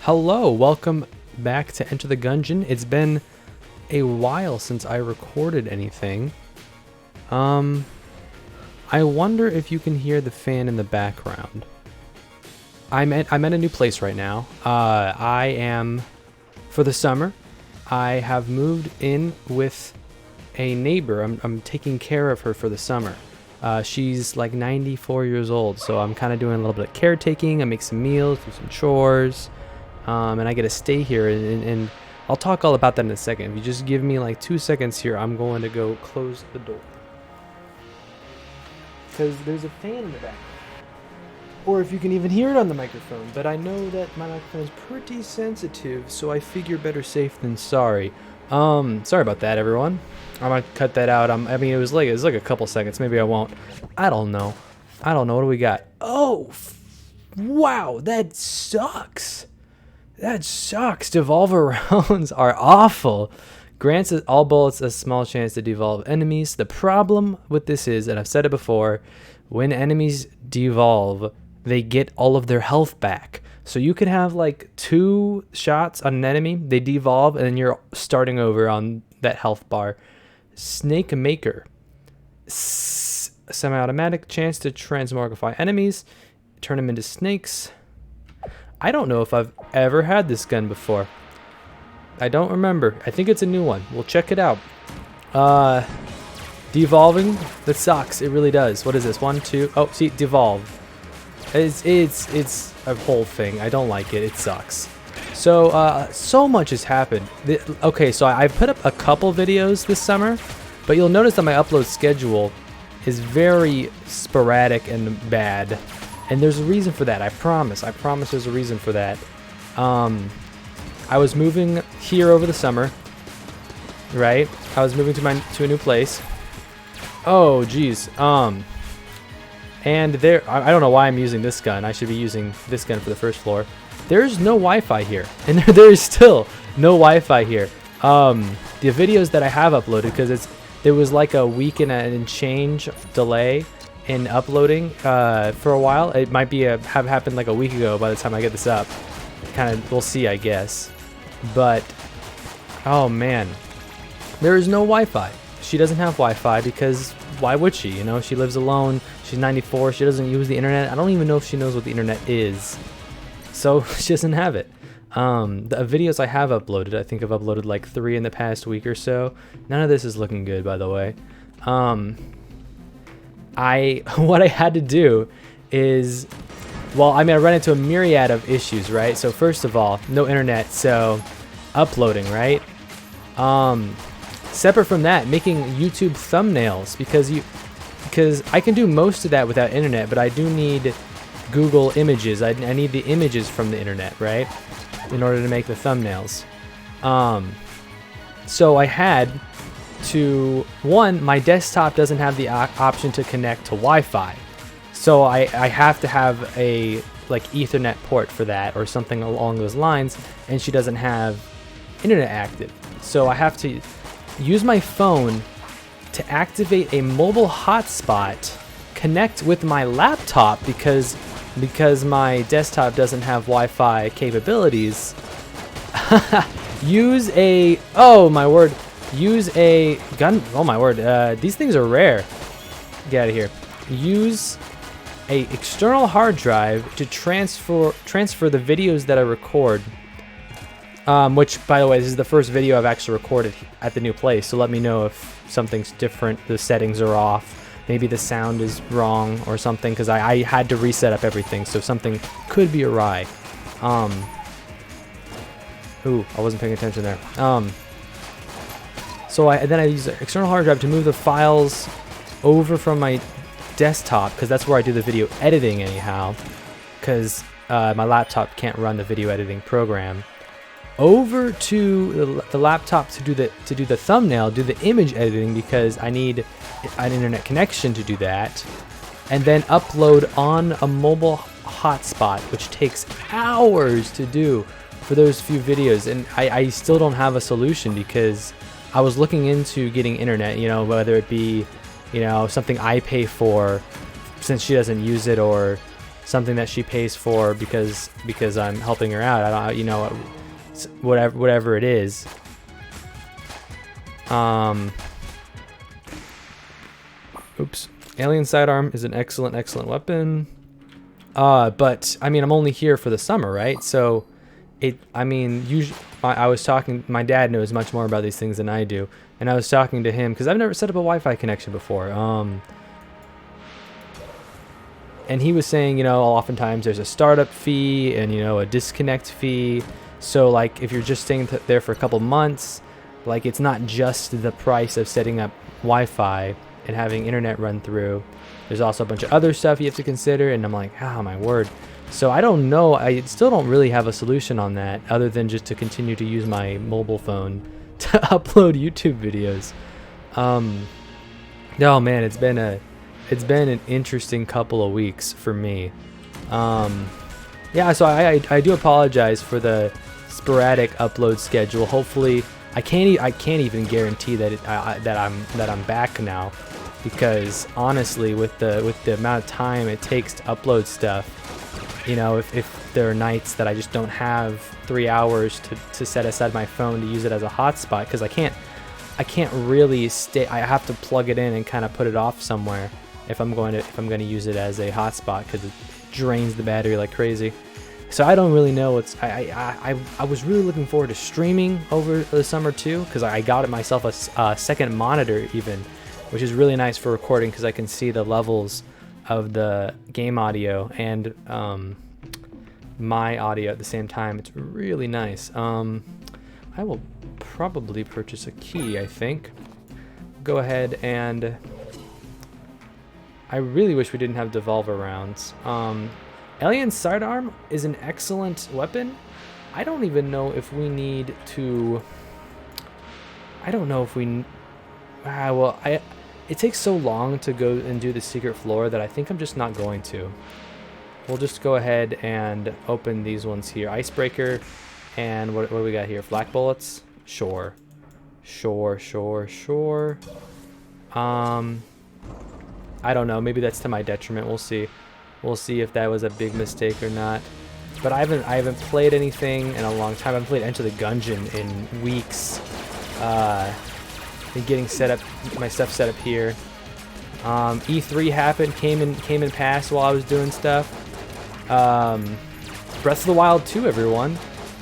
Hello, welcome back to Enter the Gungeon. It's been a while since I recorded anything. I wonder if you can hear the fan in the background. I'm at a new place right now. I am, for the summer, I have moved in with a neighbor. I'm taking care of her for the summer. She's like 94 years old, so I'm kind of doing a little bit of caretaking. I make some meals, do some chores. And I get to stay here, and I'll talk all about that in a second. If you just give me like 2 seconds here, I'm going to go close the door. Because there's a fan in the background. Or if you can even hear it on the microphone. But I know that my microphone is pretty sensitive, so I figure better safe than sorry. Sorry about that, everyone. I'm going to cut that out. I mean, it was like a couple seconds. Maybe I won't. I don't know. What do we got? Oh, wow, that sucks. That sucks. Devolver rounds are awful. Grants all bullets a small chance to devolve enemies. The problem with this is, and I've said it before, when enemies devolve, they get all of their health back. So you can have like 2 shots on an enemy, they devolve, and then you're starting over on that health bar. Snake Maker. Semi-automatic chance to transmogrify enemies, turn them into snakes. I don't know if I've ever had this gun before. I don't remember. I think it's a new one. We'll check it out. Devolving. That sucks. It really does. What is this? 1, 2. Oh, see, devolve. It's a whole thing. I don't like it. It sucks. So, so much has happened. Okay, so I've put up a couple videos this summer, but you'll notice that my upload schedule is very sporadic and bad. And there's a reason for that. I promise there's a reason for that. I was moving here over the summer, right? I was moving to a new place. Oh, geez. And there, I don't know why I'm using this gun. I should be using this gun for the first floor. There's no Wi-Fi here, and there's still no Wi-Fi here. The videos that I have uploaded, because there was like a week and change delay in uploading for a while. It might be have happened like a week ago by the time I get this up. Kind of, we'll see, I guess. But oh man, there is no Wi-Fi. She doesn't have Wi-Fi because why would she? You know, she lives alone. She's 94. She doesn't use the internet. I don't even know if she knows what the internet is. So she doesn't have it. The videos I have uploaded, I think I've uploaded like 3 in the past week or so. None of this is looking good, by the way. What I had to do is, well, I mean, I ran into a myriad of issues, right? So first of all, no internet, so uploading, right? Separate from that, making YouTube thumbnails, because I can do most of that without internet, but I do need Google Images. I need the images from the internet, right? In order to make the thumbnails. So I had to, my desktop doesn't have the option to connect to Wi-Fi. So I have to have a like Ethernet port for that or something along those lines, and she doesn't have internet active. So I have to use my phone to activate a mobile hotspot, connect with my laptop because my desktop doesn't have Wi-Fi capabilities. Use a gun. Oh my word, these things are rare. Get out of here. Use a external hard drive to transfer the videos that I record. Which, by the way, this is the first video I've actually recorded at the new place, so let me know if something's different, the settings are off, maybe the sound is wrong or something, because I had to reset up everything, so something could be awry. Ooh, I wasn't paying attention there. So then I use an external hard drive to move the files over from my desktop, because that's where I do the video editing anyhow, because my laptop can't run the video editing program, over to the laptop to do the thumbnail, do the image editing, because I need an internet connection to do that, and then upload on a mobile hotspot, which takes hours to do for those few videos. And I still don't have a solution, because I was looking into getting internet, you know, whether it be, you know, something I pay for since she doesn't use it, or something that she pays for because I'm helping her out. I don't, you know, whatever it is. Oops. Alien sidearm is an excellent weapon. But I mean, I'm only here for the summer, right? So I mean, usually I was talking, my dad knows much more about these things than I do. And I was talking to him because I've never set up a Wi-Fi connection before. And he was saying, you know, oftentimes there's a startup fee and, you know, a disconnect fee. So like if you're just staying there for a couple months, like it's not just the price of setting up Wi-Fi and having internet run through. There's also a bunch of other stuff you have to consider. And I'm like, oh my word. So I don't know. I still don't really have a solution on that other than just to continue to use my mobile phone to upload YouTube videos. Oh man, it's been an interesting couple of weeks for me. Yeah, so I do apologize for the sporadic upload schedule. Hopefully, I can't even guarantee that I'm back now, because honestly, with the amount of time it takes to upload stuff, you know, if there are nights that I just don't have 3 hours to set aside my phone to use it as a hotspot, because I can't really stay. I have to plug it in and kind of put it off somewhere if I'm going to use it as a hotspot, because it drains the battery like crazy. So I don't really know what's. I was really looking forward to streaming over the summer too, because I got myself a second monitor even, which is really nice for recording because I can see the levels of the game audio and my audio at the same time. It's really nice. I will probably purchase a key, I think. Go ahead and... I really wish we didn't have Devolver rounds. Alien sidearm is an excellent weapon. I don't even know if we need to... I don't know if we... It takes so long to go and do the secret floor that I think I'm just not going to. We'll just go ahead and open these ones here. Icebreaker, and what do we got here? Flak bullets? Sure. I don't know. Maybe that's to my detriment. We'll see. We'll see if that was a big mistake or not. But I haven't played anything in a long time. I haven't played Enter the Gungeon in weeks. Been getting set up, my stuff set up here. E3 happened, came and passed while I was doing stuff. Breath of the Wild 2, everyone.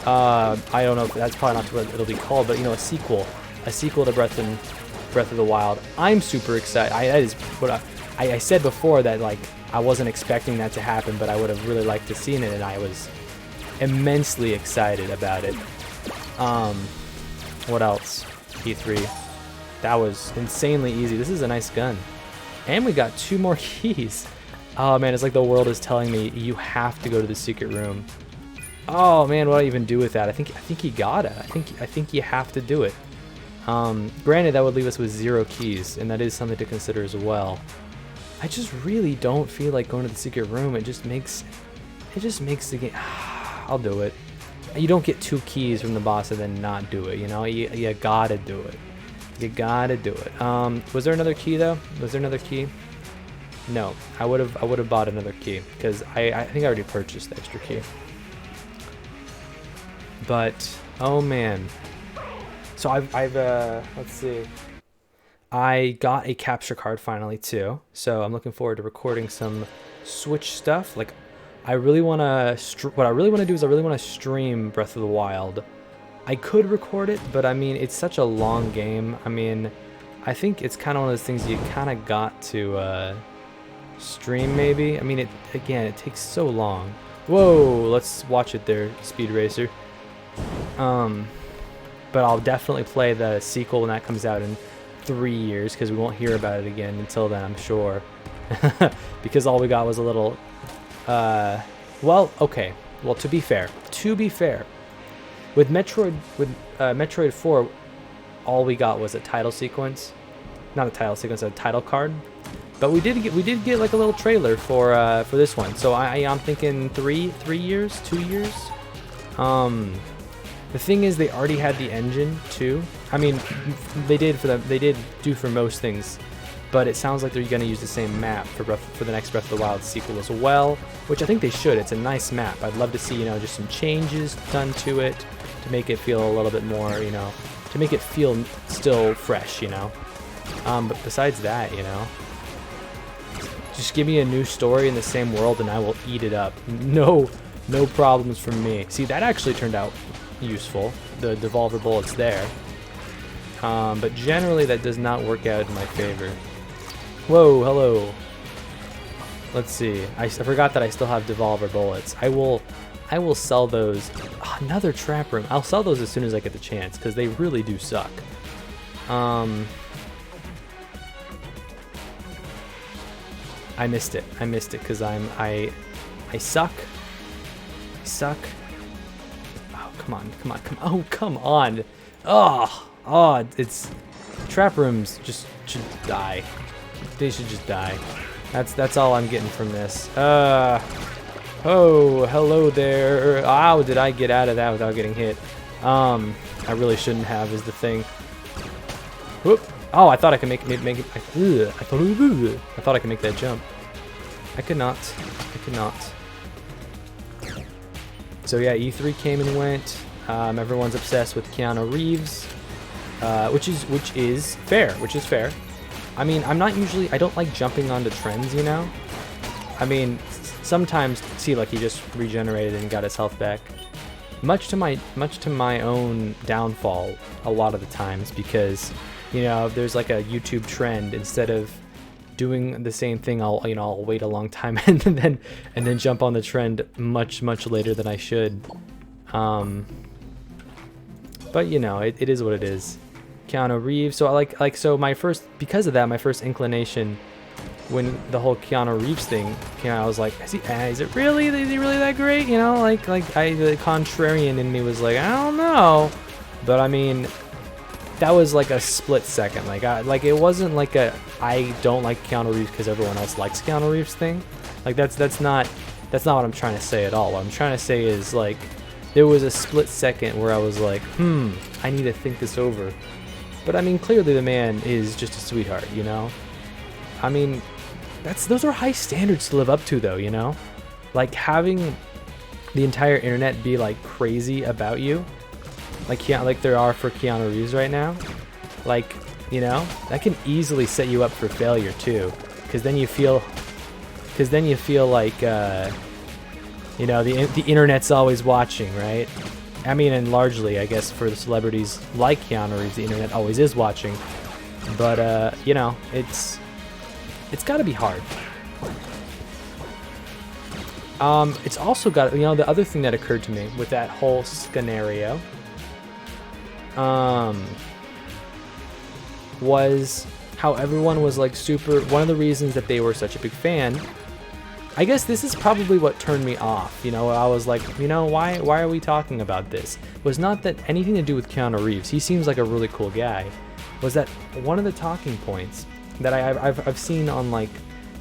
I don't know if that's probably not what it'll be called, but you know, a sequel to Breath of the Wild. I'm super excited. That is what I said before, that like I wasn't expecting that to happen, but I would have really liked to seen it, and I was immensely excited about it. What else? E3. That was insanely easy. This is a nice gun. And we got 2 more keys. Oh man, it's like the world is telling me you have to go to the secret room. Oh man, what do I even do with that? I think you gotta. I think you have to do it. Granted, that would leave us with 0 keys, and that is something to consider as well. I just really don't feel like going to the secret room. It just makes the game. I'll do it. You don't get 2 keys from the boss and then not do it. You know, you gotta do it. You gotta do it. Was there another key though? Was there another key? No, I would have bought another key, because I think I already purchased the extra key. But oh man, so I've let's see. I got a capture card finally too, so I'm looking forward to recording some Switch stuff. Like, what I really want to do is I really want to stream Breath of the Wild. I could record it, but I mean, it's such a long game. I mean, I think it's kind of one of those things you kind of got to stream maybe. I mean, it takes so long. Whoa, let's watch it there, Speed Racer. But I'll definitely play the sequel when that comes out in 3 years, because we won't hear about it again until then, I'm sure. Because all we got was a little, well, okay. Well, to be fair, with Metroid 4, all we got was a title sequence, not a title sequence, a title card. But we did get like a little trailer for this one. So I'm thinking 3 years, 2 years. The thing is, they already had the engine too. I mean, they did do for most things but it sounds like they're going to use the same map for the next Breath of the Wild sequel as well, which I think they should. It's a nice map. I'd love to see, just some changes done to it to make it feel a little bit more, to make it feel still fresh, But besides that, just give me a new story in the same world and I will eat it up. No problems from me. See, that actually turned out useful. The Devolver bullets there. But generally that does not work out in my favor. Whoa, hello. Let's see. I forgot that I still have Devolver bullets. I will sell those. Oh, another trap room. I'll sell those as soon as I get the chance because they really do suck. I missed it because I suck. I suck. Oh, come on. Oh, come on. Oh, it's trap rooms just should die. They should just die. That's all I'm getting from this. Oh, hello there. Ow, did I get out of that without getting hit? I really shouldn't have is the thing. Whoop. Oh, I thought I could make it. I thought I could make that jump. I could not. So yeah, E3 came and went. Everyone's obsessed with Keanu Reeves, which is fair. I mean, I don't like jumping onto trends, I mean, sometimes, see, like he just regenerated and got his health back. Much to my own downfall a lot of the times because, if there's like a YouTube trend, instead of doing the same thing, I'll wait a long time and then jump on the trend much later than I should. But it is what it is. Keanu Reeves. So because of that, my first inclination when the whole Keanu Reeves thing came out, I was like, is he really that great? The contrarian in me was like, I don't know. But I mean, that was like a split second. It wasn't like I don't like Keanu Reeves because everyone else likes Keanu Reeves thing. Like that's not what I'm trying to say at all. What I'm trying to say is like there was a split second where I was like, I need to think this over. But I mean, clearly the man is just a sweetheart, I mean, those are high standards to live up to, though, Like having the entire internet be like crazy about you, like there are for Keanu Reeves right now, like, that can easily set you up for failure too, because then you feel like, the internet's always watching, right? I mean, and largely, I guess, for the celebrities like Keanu Reeves, the internet always is watching. But, it's got to be hard. It's also got, the other thing that occurred to me with that whole scenario, was how everyone was like one of the reasons that they were such a big fan. I guess this is probably what turned me off. I was like, why are we talking about this? It was not that anything to do with Keanu Reeves. He seems like a really cool guy. Was that one of the talking points that I've seen on like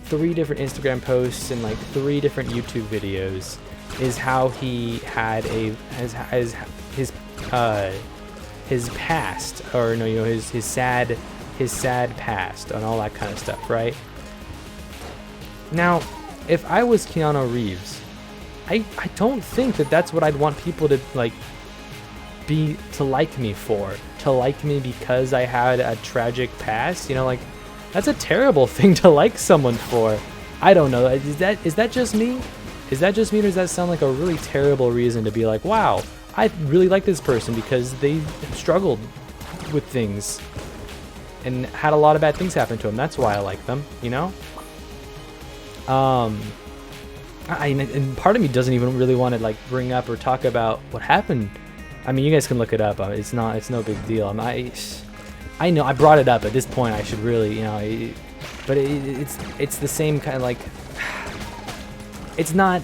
3 different Instagram posts and like 3 different YouTube videos is how he had his past, or his sad past and all that kind of stuff, right? Now, if I was Keanu Reeves, I don't think that that's what I'd want people to like like me for. To like me because I had a tragic past, that's a terrible thing to like someone for. I don't know. Is that just me? Is that just me, or does that sound like a really terrible reason to be like, wow, I really like this person because they struggled with things and had a lot of bad things happen to them. That's why I like them, and part of me doesn't even really want to like bring up or talk about what happened. I mean, you guys can look it up. It's no big deal. I know I brought it up at this point. I should really, but it's the same kind of like, it's not,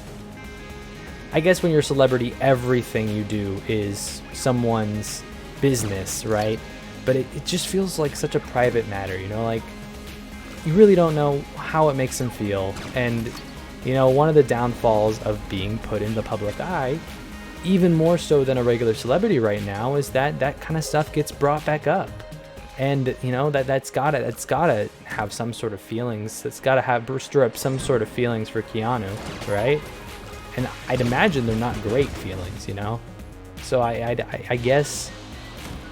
I guess when you're a celebrity, everything you do is someone's business, right? But it just feels like such a private matter, like you really don't know how it makes them feel. And one of the downfalls of being put in the public eye, even more so than a regular celebrity right now, is that kind of stuff gets brought back up. And you know that's gotta have some sort of feelings. That's gotta stir up some sort of feelings for Keanu, right? And I'd imagine they're not great feelings, you know. So I guess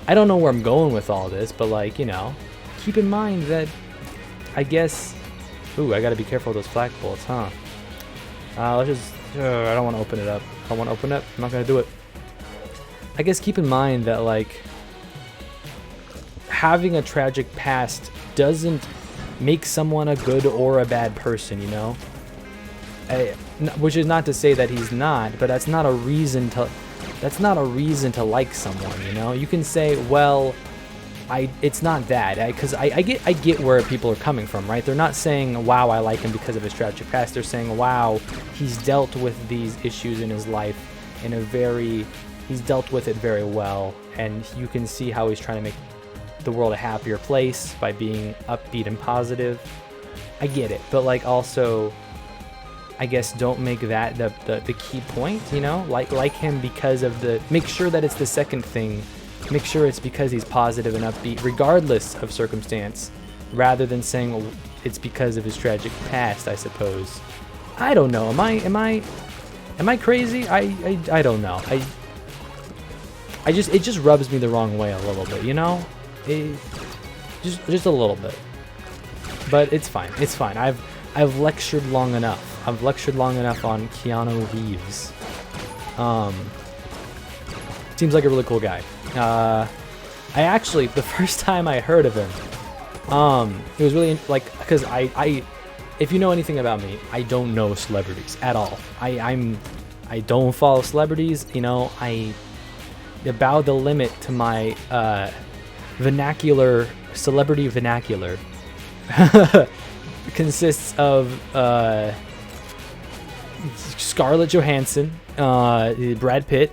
I don't know where I'm going with all this, but like, you know, keep in mind that I guess. Ooh, I gotta be careful with those flak bullets, huh? Let's just. I don't want to open it up. I don't want to open it. I'm not gonna do it. I guess keep in mind that like having a tragic past doesn't make someone a good or a bad person, you know? Which is not to say that he's not, but that's not a reason to like someone, you know? You can say, well, it's not that, because I get where people are coming from, right? They're not saying, wow, I like him because of his tragic past. They're saying, wow, he's dealt with these issues in his life he's dealt with it very well, and you can see how he's trying to make the world a happier place by being upbeat and positive. I get it, but like also, I guess don't make that the key point, you know? Like him because of make sure that it's the second thing. Make sure it's because he's positive and upbeat regardless of circumstance, rather than saying it's because of his tragic past, I suppose. I don't know. Am I crazy? I don't know. It just rubs me the wrong way a little bit, you know? Just a little bit. But it's fine. It's fine. I've lectured long enough. I've lectured long enough on Keanu Reeves. Seems like a really cool guy. I actually, the first time I heard of him, it was really like, because if you know anything about me, I don't know celebrities at all. I don't follow celebrities, you know. I bow the limit to my celebrity vernacular. Consists of Scarlett Johansson, Brad Pitt,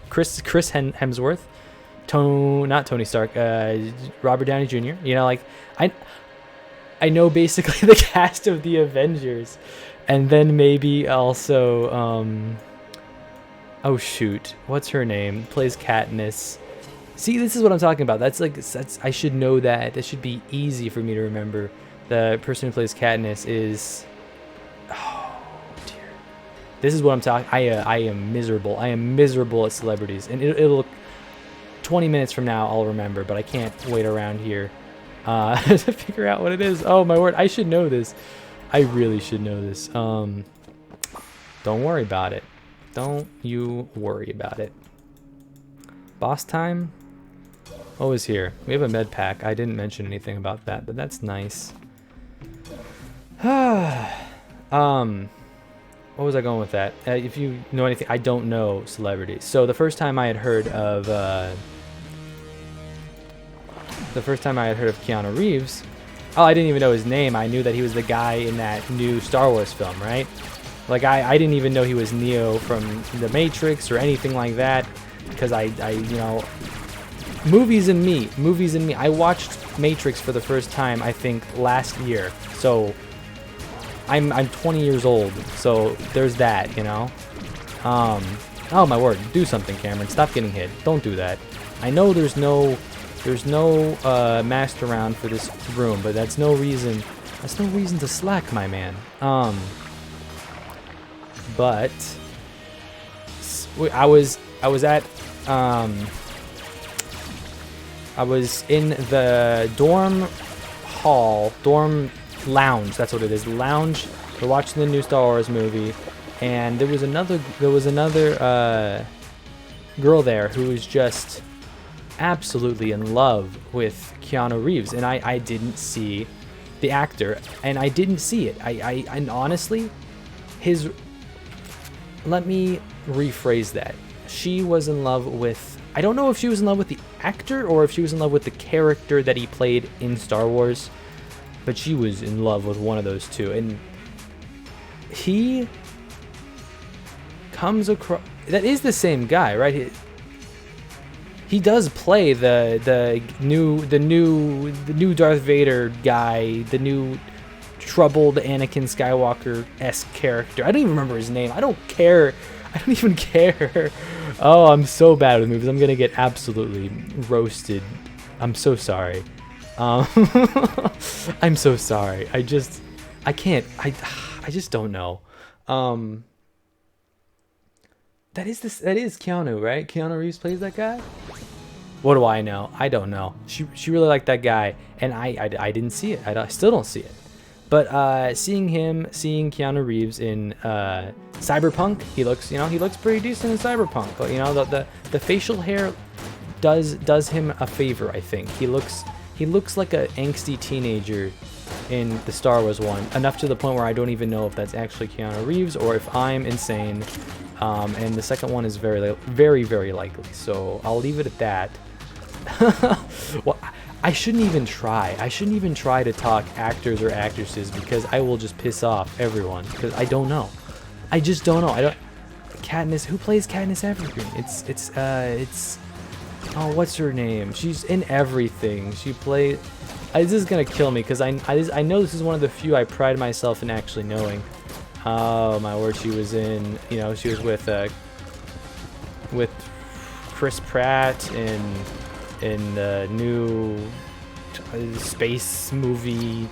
Chris Hemsworth, not Tony Stark, Robert Downey Jr. You know, like I know basically the cast of the Avengers, and then maybe also oh shoot, what's her name? Plays Katniss. See, this is what I'm talking about. That's I should know that. That should be easy for me to remember. The person who plays Katniss is. Oh dear. This is what I'm talking. I am miserable. I am miserable at celebrities, and it'll. 20 minutes from now, I'll remember, but I can't wait around here to figure out what it is. Oh my word, I should know this. I really should know this. Don't worry about it. Don't you worry about it. Boss time. What was here? We have a med pack. I didn't mention anything about that, but that's nice. What was I going with that? If you know anything, I don't know celebrities. So the first time I had heard of Keanu Reeves, oh, I didn't even know his name. I knew that he was the guy in that new Star Wars film, right? Like I didn't even know he was Neo from The Matrix or anything like that, because I you know, movies and me. I watched Matrix for the first time, I think, last year. So I'm 20 years old. So there's that, you know. Oh my word, do something, Cameron. Stop getting hit. Don't do that. I know there's no mast around for this room, but that's no reason to slack, my man. But I was in the dorm lounge. That's what it is. Lounge. We're watching the new Star Wars movie, and there was another girl there who was just absolutely in love with Keanu Reeves, and I didn't see the actor, and I didn't see it. And honestly, let me rephrase that. She was in love with, I don't know if she was in love with the actor or if she was in love with the character that he played in Star Wars, but she was in love with one of those two. And he comes across, that is the same guy, right? He does play the new Darth Vader guy, the new troubled Anakin Skywalker-esque character. I don't even remember his name. I don't care. I don't even care. Oh, I'm so bad with movies. I'm gonna get absolutely roasted. I'm so sorry. I'm so sorry. I can't. I just don't know. That is Keanu, right? Keanu Reeves plays that guy. What do I know? I don't know. She really liked that guy, and I didn't see it. I still don't see it. But seeing Keanu Reeves in Cyberpunk, he looks pretty decent in Cyberpunk. But you know, the facial hair does him a favor. I think he looks like a angsty teenager in the Star Wars one, enough to the point where I don't even know if that's actually Keanu Reeves or if I'm insane. And the second one is very, very likely. So I'll leave it at that. Well, I shouldn't even try. I shouldn't even try to talk actors or actresses because I will just piss off everyone because I don't know. I just don't know. Katniss, who plays Katniss Evergreen? It's oh, what's her name? She's in everything. She plays. This is gonna kill me because I know this is one of the few I pride myself in actually knowing. Oh my word, she was in, she was with Chris Pratt in the new space movie.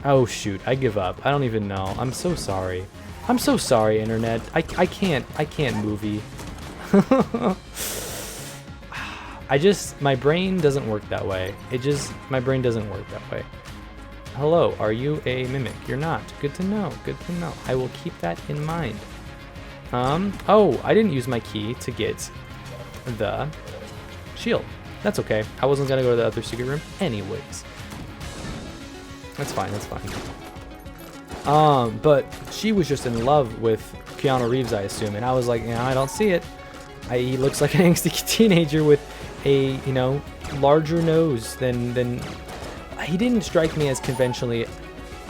Oh shoot, I give up. I don't even know. I'm so sorry. I'm so sorry, internet. I can't movie. My brain doesn't work that way. My brain doesn't work that way. Hello, are you a mimic? You're not. Good to know. Good to know. I will keep that in mind. Oh, I didn't use my key to get the shield. That's okay. I wasn't gonna go to the other secret room anyways. That's fine, that's fine. But she was just in love with Keanu Reeves, I assume, and I was like, I don't see it. He looks like an angsty teenager with a, larger nose than he didn't strike me as conventionally.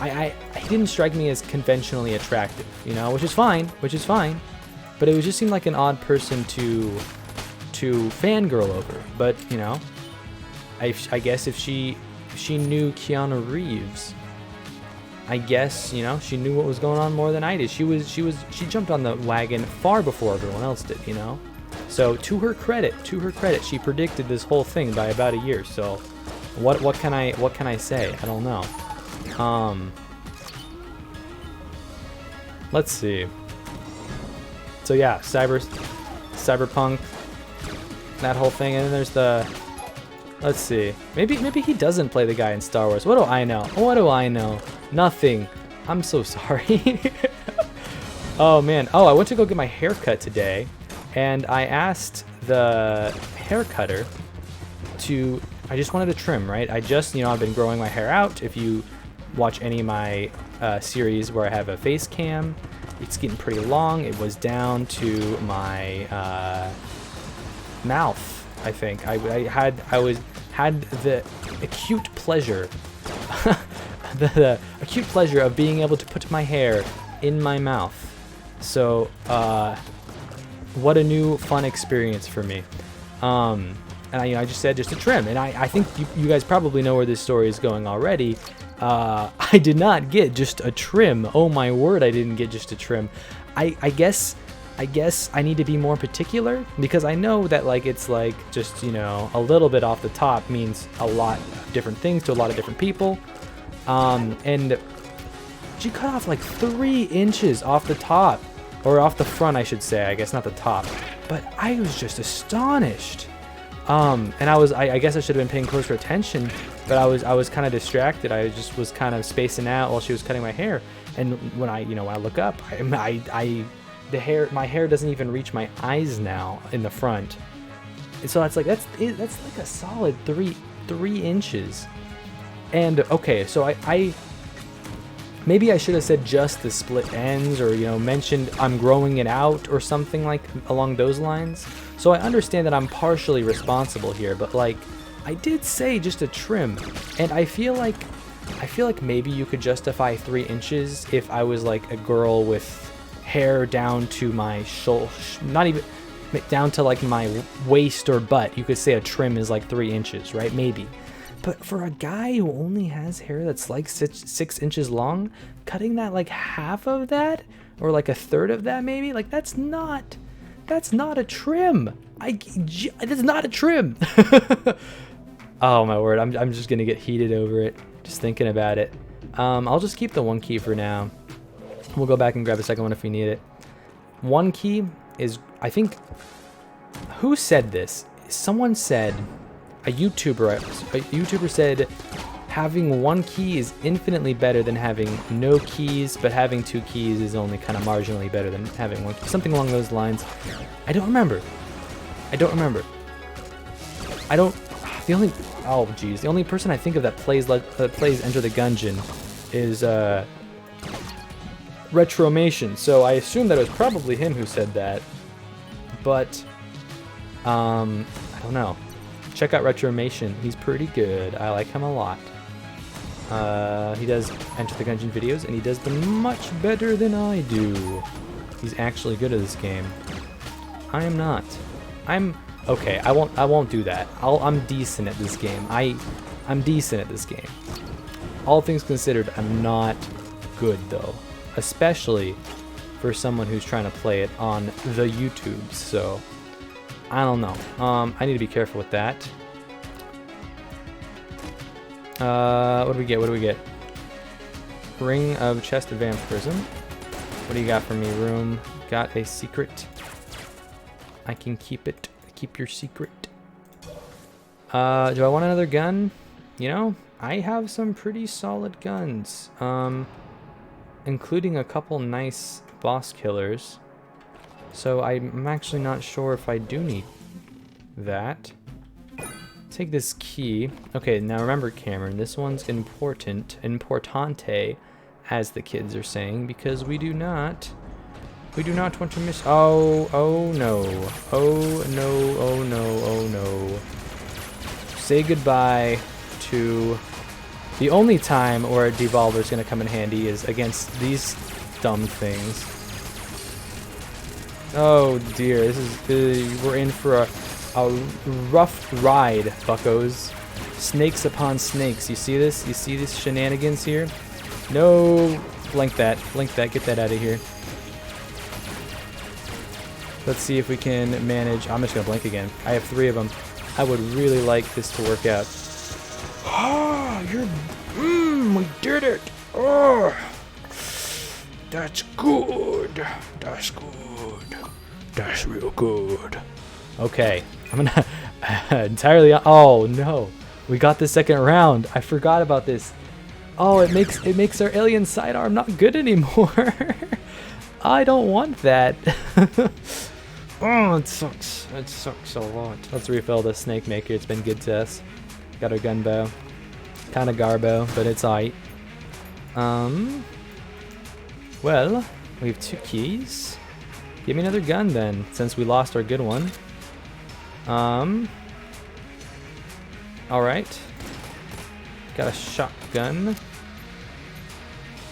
He didn't strike me as conventionally attractive, which is fine. But it just seemed like an odd person to fangirl over. But I guess if she knew Keanu Reeves, I guess she knew what was going on more than I did. She jumped on the wagon far before everyone else did. So to her credit, she predicted this whole thing by about a year. So. What can I say? I don't know. Let's see. So yeah, Cyberpunk, that whole thing, and then there's the. Let's see. Maybe he doesn't play the guy in Star Wars. What do I know? What do I know? Nothing. I'm so sorry. Oh man. Oh, I went to go get my hair cut today, and I asked the hair cutter to. I just wanted to trim, right? I've been growing my hair out. If you watch any of my series where I have a face cam, it's getting pretty long. It was down to my mouth, I think. I had the acute pleasure, the acute pleasure of being able to put my hair in my mouth. So, what a new fun experience for me. And I just said just a trim, and I think you guys probably know where this story is going already. I did not get just a trim. Oh my word, I didn't get just a trim. I guess I need to be more particular because I know that it's just a little bit off the top means a lot of different things to a lot of different people. And she cut off 3 inches off the top, or off the front, I should say. I guess not the top, but I was just astonished. And I guess I should have been paying closer attention, but I was kind of distracted. I just was kind of spacing out while she was cutting my hair. And when I look up, my hair doesn't even reach my eyes now in the front. And so that's like a solid 3 inches. And okay, so I maybe I should have said just the split ends, or mentioned I'm growing it out or something along those lines. So I understand that I'm partially responsible here, but I did say just a trim, and I feel like maybe you could justify 3 inches if I was a girl with hair down to my shoulder, not even down to my waist or butt. You could say a trim is 3 inches, right? Maybe. But for a guy who only has hair that's 6 inches long, cutting that half of that, or like a third of that maybe. Like that's not a trim. That's not a trim. Oh my word, I'm just gonna get heated over it just thinking about it. I'll just keep the 1 key for now. We'll go back and grab a second one if we need it. 1 key is, I think, who said this? Someone said, a YouTuber said having 1 key is infinitely better than having no keys, but having 2 keys is only kind of marginally better than having 1 key. Something along those lines. I don't remember. The only person I think of that plays Enter the Gungeon is Retromation. So I assume that it was probably him who said that. But I don't know. Check out Retromation. He's pretty good. I like him a lot. He does Enter the Gungeon videos, and he does them much better than I do. He's actually good at this game. I am not. I'm okay. I won't do that. I'm decent at this game. I'm decent at this game. All things considered, I'm not good though, especially for someone who's trying to play it on the YouTubes. So I don't know. I need to be careful with that. What do we get? Ring of Chest of Vampirism. What do you got for me, room? Got a secret. I can keep it. Keep your secret. Do I want another gun? You know, I have some pretty solid guns. Including a couple nice boss killers. So I'm actually not sure if I do need that. Take this key. Okay, now remember, Cameron, this one's importante, as the kids are saying, because we do not want to miss. Oh no. Say goodbye to the only time where a devolver is going to come in handy is against these dumb things. Oh dear, this is we're in for a rough ride, buckos. Snakes upon snakes. You see this? You see these shenanigans here? No, blink that, get that out of here. Let's see if we can manage. I'm just gonna blink again. I have 3 of them. I would really like this to work out. Ah, we did it. Oh, that's good. That's good. That's real good. Okay, I'm gonna entirely. Oh no, we got the second round. I forgot about this. Oh, it makes our alien sidearm not good anymore. I don't want that. Oh, it sucks. It sucks a lot. Let's refill the snake maker. It's been good to us. Got our gun bow. Kind of garbo, but it's aight. Well, we have 2 keys. Give me another gun then, since we lost our good one. Alright. Got a shotgun.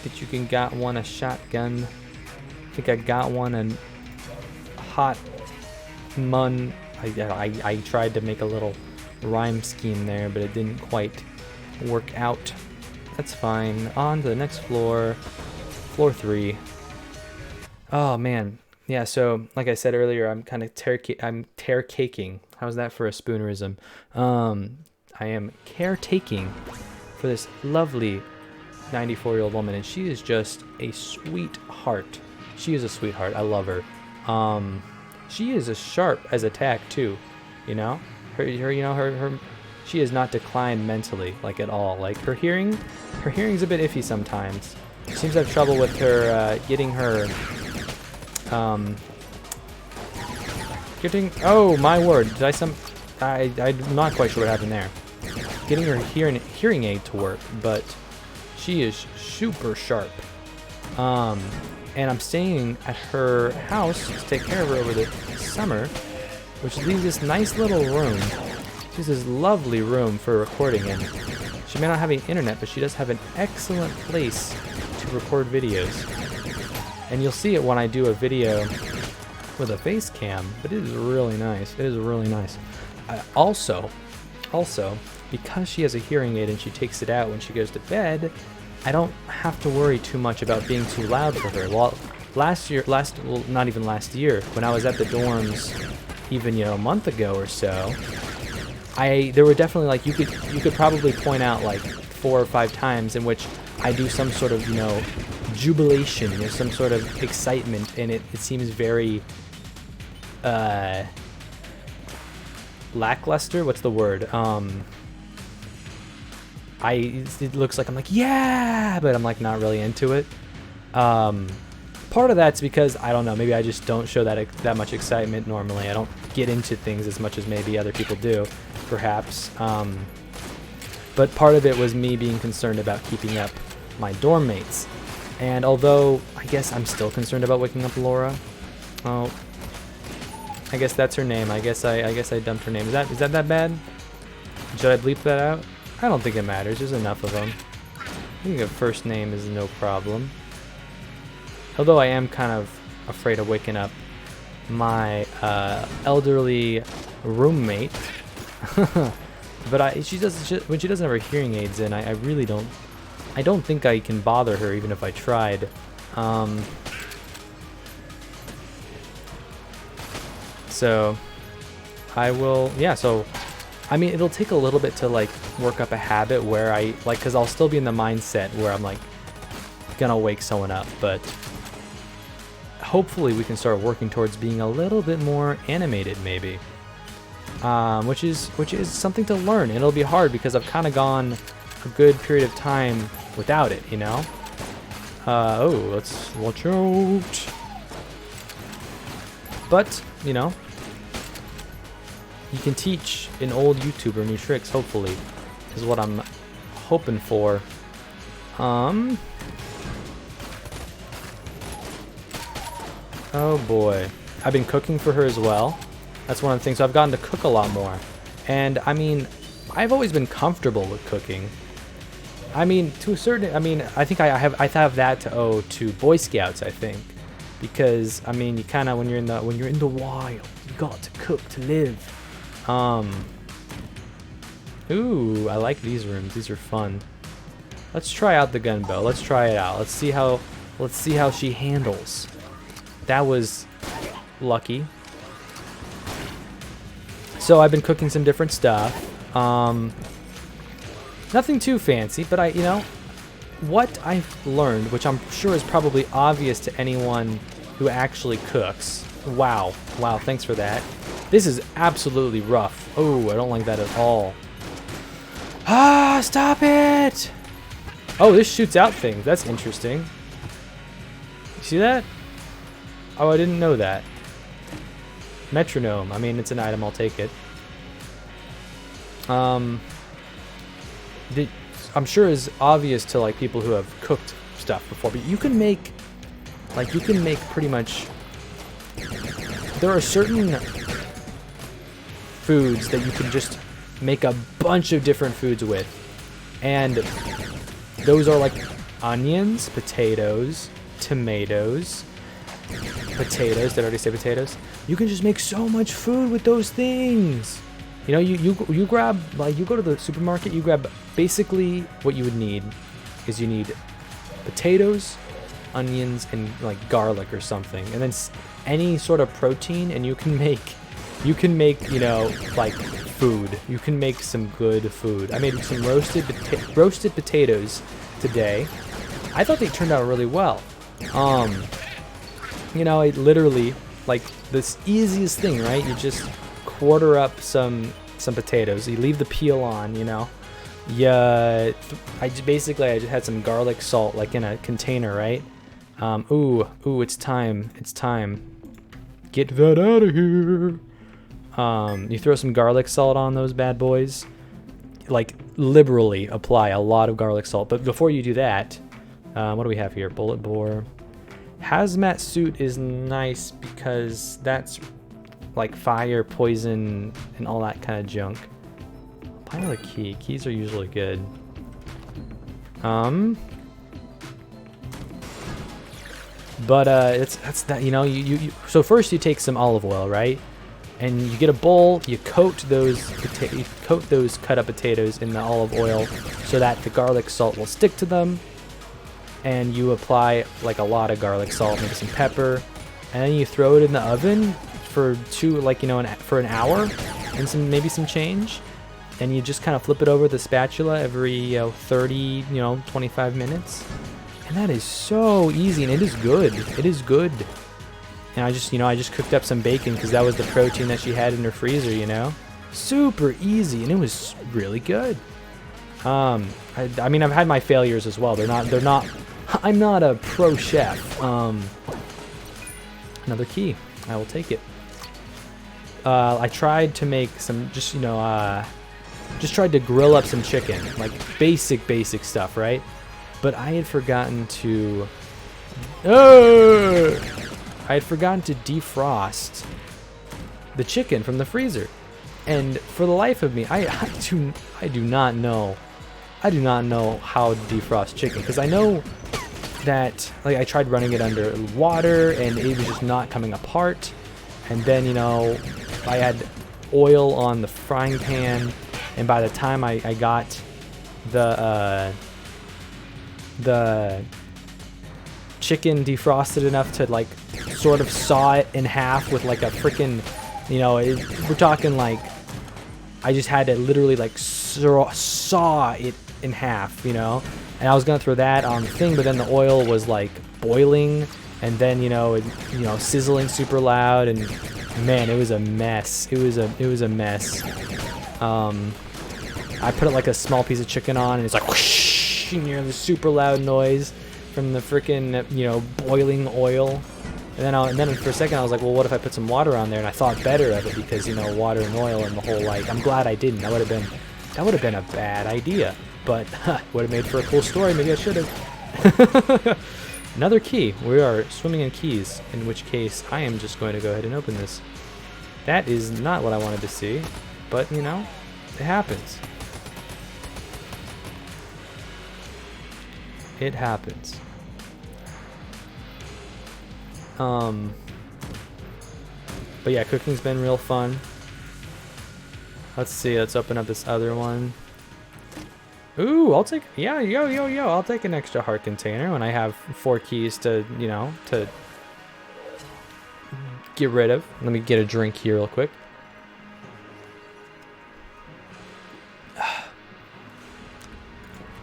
Think you can got one a shotgun. Think I got one and hot mun. I tried to make a little rhyme scheme there, but it didn't quite work out. That's fine. On to the next floor. Floor 3. Oh man. Yeah, so like I said earlier, I'm kind of tear caking. How's that for a spoonerism? I am caretaking for this lovely 94-year-old woman, and she is just a sweetheart. She is a sweetheart. I love her. She is as sharp as attack too. You know, her she has not declined mentally, like at all. Like her hearing's a bit iffy sometimes. She seems to have trouble with her getting her oh my word, I'm not quite sure what happened there. Getting her hearing aid to work, but she is super sharp. And I'm staying at her house to take care of her over the summer, which leaves this nice little room. She has this lovely room for recording in. She may not have any internet, but she does have an excellent place to record videos. And you'll see it when I do a video with a face cam, but it is really nice. It is really nice. Also, because she has a hearing aid and she takes it out when she goes to bed, I don't have to worry too much about being too loud for her. well, not even last year, when I was at the dorms, even, you know, a month ago or so, there were definitely, like, you could probably point out like 4 or 5 times in which I do some sort of, you know, jubilation, you know, some sort of excitement, and it seems very lackluster. What's the word? It looks like I'm like, yeah, but I'm like not really into it. Part of that's because, I don't know, maybe I just don't show that much excitement normally. I don't get into things as much as maybe other people do, perhaps. But part of it was me being concerned about keeping up my dorm mates. And although I guess I'm still concerned about waking up Laura. Oh, I guess that's her name. I guess I dumped her name. Is that bad? Should I bleep that out? I don't think it matters. There's enough of them. I think a first name is no problem. Although I am kind of afraid of waking up my elderly roommate. But when she doesn't have her hearing aids in, I really don't. I don't think I can bother her even if I tried. So I will. Yeah. So I mean, it'll take a little bit to like work up a habit where I like, because I'll still be in the mindset where I'm like gonna wake someone up, but hopefully we can start working towards being a little bit more animated, maybe. Which is something to learn, and it'll be hard because I've kind of gone a good period of time without it, you know. Oh, let's watch out. But you know, you can teach an old YouTuber new tricks. Hopefully, is what I'm hoping for. Oh boy, I've been cooking for her as well. That's one of the things. So I've gotten to cook a lot more, and I mean, I've always been comfortable with cooking. I mean, to a certain, I mean, I think I have that to owe to Boy Scouts. I think, because I mean, you kind of when you're in the wild, you got to cook to live. Ooh, I like these rooms. These are fun. Let's try out the gun bow. Let's try it out. Let's see how she handles. That was lucky. So I've been cooking some different stuff. Nothing too fancy, but you know, what I've learned, which I'm sure is probably obvious to anyone who actually cooks. Wow, thanks for that. This is absolutely rough. Oh, I don't like that at all. Ah, stop it! Oh, this shoots out things. That's interesting. You see that? Oh, I didn't know that. Metronome. I mean, it's an item. I'll take it. I'm sure is obvious to like people who have cooked stuff before, but you can make pretty much. There are certain foods that you can just make a bunch of different foods with, and those are like onions, potatoes, tomatoes. Potatoes. Did I already say potatoes? You can just make so much food with those things. You know, you grab, like, you go to the supermarket, you grab basically what you would need is you need potatoes, onions, and like garlic or something, and then any sort of protein, and you can make, you know, like food. You can make some good food. I made some roasted potatoes today. I thought they turned out really well. You know, it literally, like, this easiest thing, right? You just quarter up some potatoes. You leave the peel on, you know. Yeah, I just had some garlic salt, like in a container, right? Ooh, it's time. It's time. Get that out of here. You throw some garlic salt on those bad boys. Like, liberally apply a lot of garlic salt. But before you do that, what do we have here? Bullet bore. Hazmat suit is nice because that's like fire, poison, and all that kind of junk. Pilot key. Keys are usually good. But that's that. You know, you so first you take some olive oil, right? And you get a bowl. You coat those cut up potatoes in the olive oil so that the garlic salt will stick to them. and you apply like a lot of garlic salt, maybe some pepper, and then you throw it in the oven for for an hour and maybe some change, and you just kind of flip it over with the spatula every 30 25 minutes, and that is so easy, and it is good. It is good. And I just cooked up some bacon because that was the protein that she had in her freezer. Super easy, and it was really good. I mean, I've had my failures as well. They're not. I'm not a pro chef. Another key. I will take it. I tried to make some, just tried to grill up some chicken, like basic stuff, right? But I had forgotten to. I had forgotten to defrost the chicken from the freezer, and for the life of me, I do not know how to defrost chicken, because I know that I tried running it under water and it was just not coming apart, and then I had oil on the frying pan, and by the time I got the chicken defrosted enough to sort of saw it in half with a freaking we're talking I just had to literally saw it in half, and I was gonna throw that on the thing, but then the oil was boiling, and then sizzling super loud, and man, it was a mess. It was a mess. I put a small piece of chicken on, and it's whoosh, and you hear the super loud noise from the freaking boiling oil. And then for a second I was like, well, what if I put some water on there? And I thought better of it, because water and oil and the whole I'm glad I didn't. That would have been a bad idea, but would have made for a cool story. Maybe I should have. Another key. We are swimming in keys, in which case I am just going to go ahead and open this. That is not what I wanted to see, but it happens. It happens. But yeah, cooking's been real fun. Let's see, let's open up this other one. Ooh, I'll take, yeah, yo, I'll take an extra heart container when I have 4 keys to, to get rid of. Let me get a drink here real quick.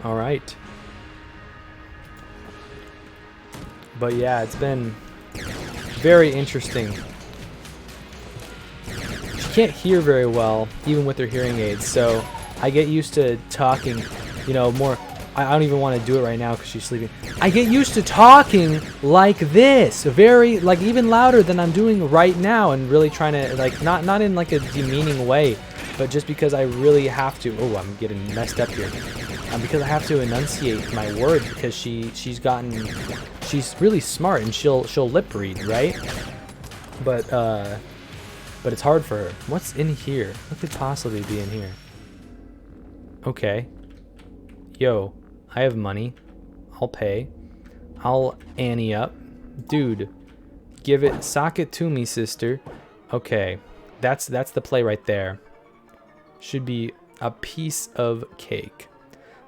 All right. But yeah, it's been very interesting. She can't hear very well, even with her hearing aids, so I get used to talking, more. I don't even want to do it right now because she's sleeping. I get used to talking like this, very, even louder than I'm doing right now, and really trying to, not in a demeaning way, but just because I really have to. Oh, I'm getting messed up here. Because I have to enunciate my words, because she's really smart, and she'll lip read, right? But it's hard for her. What's in here? What could possibly be in here? Okay. Yo, I have money. I'll pay. I'll ante up. Dude, sock it to me, sister. Okay. That's the play right there. Should be a piece of cake.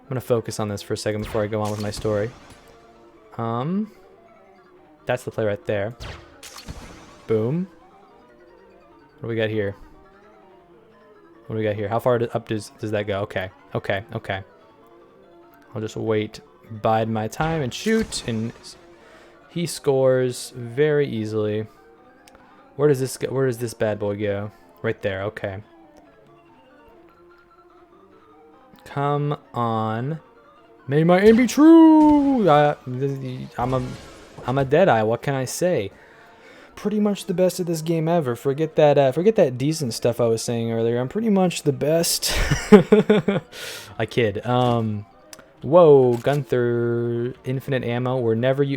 I'm gonna focus on this for a second before I go on with my story. That's the play right there. Boom. What do we got here? What do we got here? How far up does that go? Okay. I'll just wait, bide my time, and shoot, and he scores very easily. Where does this go? Where does this bad boy go? Right there. Okay. Come on. May my aim be true! I'm a deadeye, what can I say? Pretty much the best at this game ever. Forget that decent stuff I was saying earlier. I'm pretty much the best. I kid. Whoa, Gunther, infinite ammo.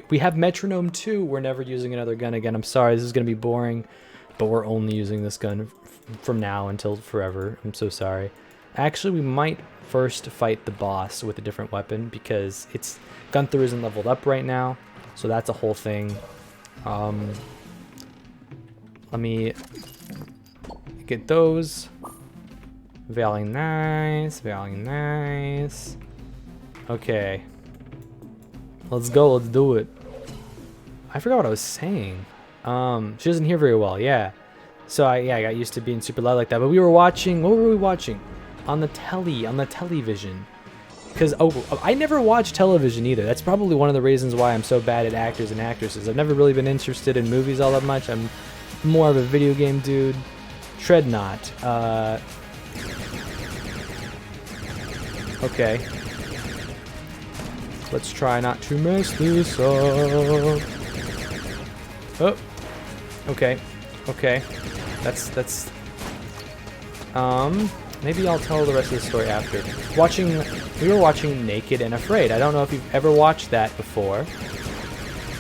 We have Metronome 2. We're never using another gun again. I'm sorry, this is gonna be boring, but we're only using this gun from now until forever. I'm so sorry. Actually, we might first fight the boss with a different weapon, because Gunther isn't leveled up right now, so that's a whole thing. Let me get those. Very nice, very nice. Okay. Let's go. Let's do it. I forgot what I was saying. She doesn't hear very well. Yeah. So I got used to being super loud like that. But we were watching. What were we watching? On the television. Because I never watched television either. That's probably one of the reasons why I'm so bad at actors and actresses. I've never really been interested in movies all that much. I'm more of a video game dude. Tread not. Okay. Let's try not to mess this up. Oh. Okay. Okay. That's maybe I'll tell the rest of the story after. We were watching Naked and Afraid. I don't know if you've ever watched that before.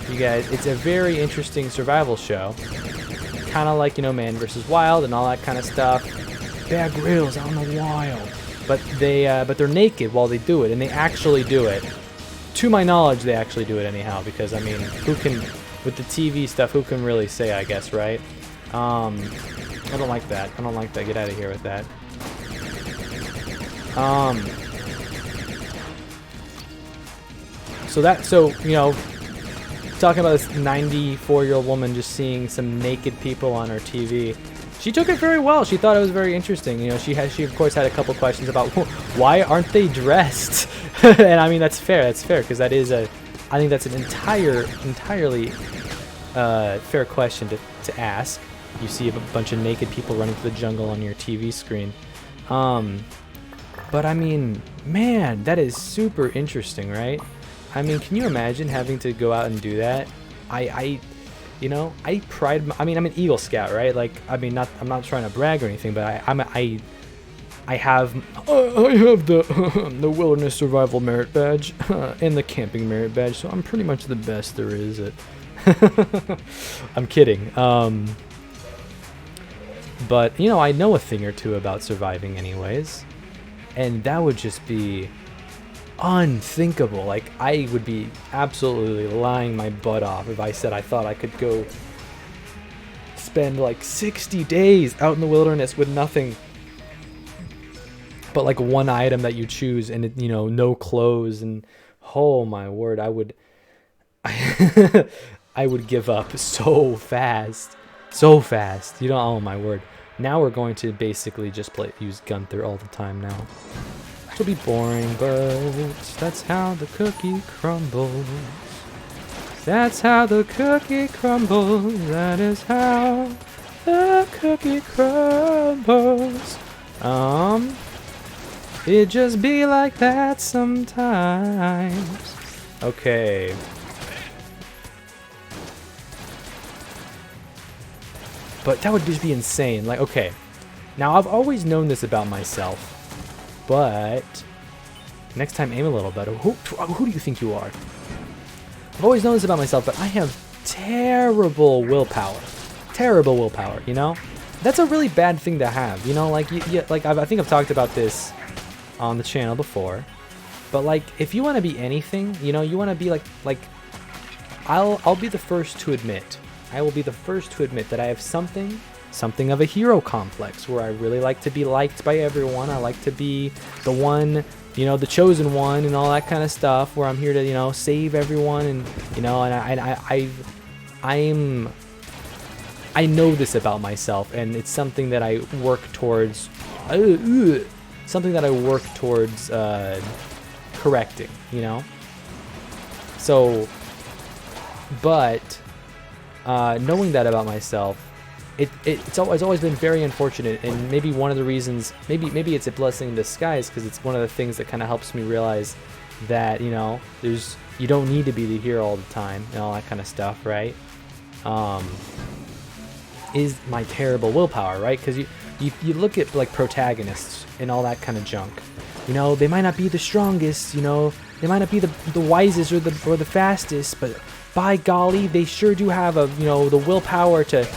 You guys, it's a very interesting survival show. Kind of like, you know, Man vs. Wild and all that kind of stuff. Bear Grylls out in the wild. But they're naked while they do it, and they actually do it. To my knowledge, they actually do it anyhow, because, I mean, who can, with the TV stuff, who can really say, I guess, right? I don't like that. I don't like that. Get out of here with that. So, you know, talking about this 94-year-old woman just seeing some naked people on her TV. She took it very well. She thought it was very interesting. You know, she of course had a couple questions about why aren't they dressed? And I mean, that's fair. That's fair, because that is I think that's an entirely fair question to ask. You see a bunch of naked people running through the jungle on your TV screen. But I mean, man, that is super interesting, right? I mean, can you imagine having to go out and do that? You know, I mean, I'm an Eagle Scout, right? Like, I mean, I'm not trying to brag or anything, but I have the Wilderness Survival Merit Badge and the Camping Merit Badge, so I'm pretty much the best there is at. I'm kidding. But you know, I know a thing or two about surviving, anyways, and that would just be unthinkable. Like, I would be absolutely lying my butt off if I said I thought I could go spend like 60 days out in the wilderness with nothing but like one item that you choose, and you know, no clothes, and oh my word, I would give up so fast, you know. Oh my word. Now we're going to basically just use Gunther all the time now. It'll be boring, but that's how the cookie crumbles. That's how the cookie crumbles. That is how the cookie crumbles. It just be like that sometimes. Okay. But that would just be insane. Like, okay. Now, I've always known this about myself. But next time, aim a little better. Who do you think you are? I've always known this about myself, but I have terrible willpower. Terrible willpower, you know? That's a really bad thing to have, you know? Like, like I think I've talked about this on the channel before. But, like, if you want to be anything, you know, you want to be like I'll be the first to admit. I will be the first to admit that I have something of a hero complex, where I really like to be liked by everyone. I like to be the one, you know, the chosen one and all that kind of stuff, where I'm here to, you know, save everyone, and you know, and I know this about myself, and it's something that I work towards correcting, you know. So, but knowing that about myself, it's always been very unfortunate, and maybe one of the reasons, maybe it's a blessing in disguise, because it's one of the things that kind of helps me realize that, you know, you don't need to be the hero all the time and all that kind of stuff, right? Is my terrible willpower, right? Because you look at like protagonists and all that kind of junk. You know, they might not be the strongest, you know, they might not be the wisest or the fastest, but by golly, they sure do have you know, the willpower to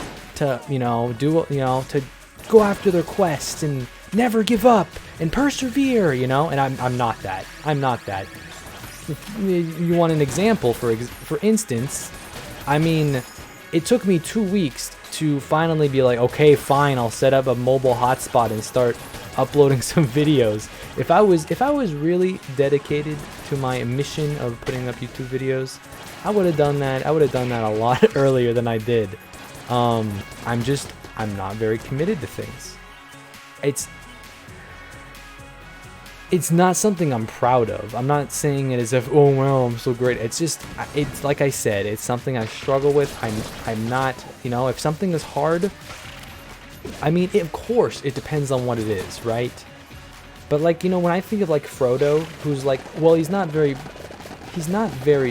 you know, to go after their quest and never give up and persevere, you know. And I'm not that. If you want an example, for instance, I mean, it took me 2 weeks to finally be like, okay, fine, I'll set up a mobile hotspot and start uploading some videos. if I was really dedicated to my mission of putting up YouTube videos, I would have done that. I would have done that a lot earlier than I did. I'm not very committed to things. It's not something I'm proud of. I'm not saying it as if, oh wow, I'm so great. It's like I said, it's something I struggle with. I'm not, you know, if something is hard, I mean, of course, it depends on what it is, right? But like, you know, when I think of like Frodo, who's like, well, he's not very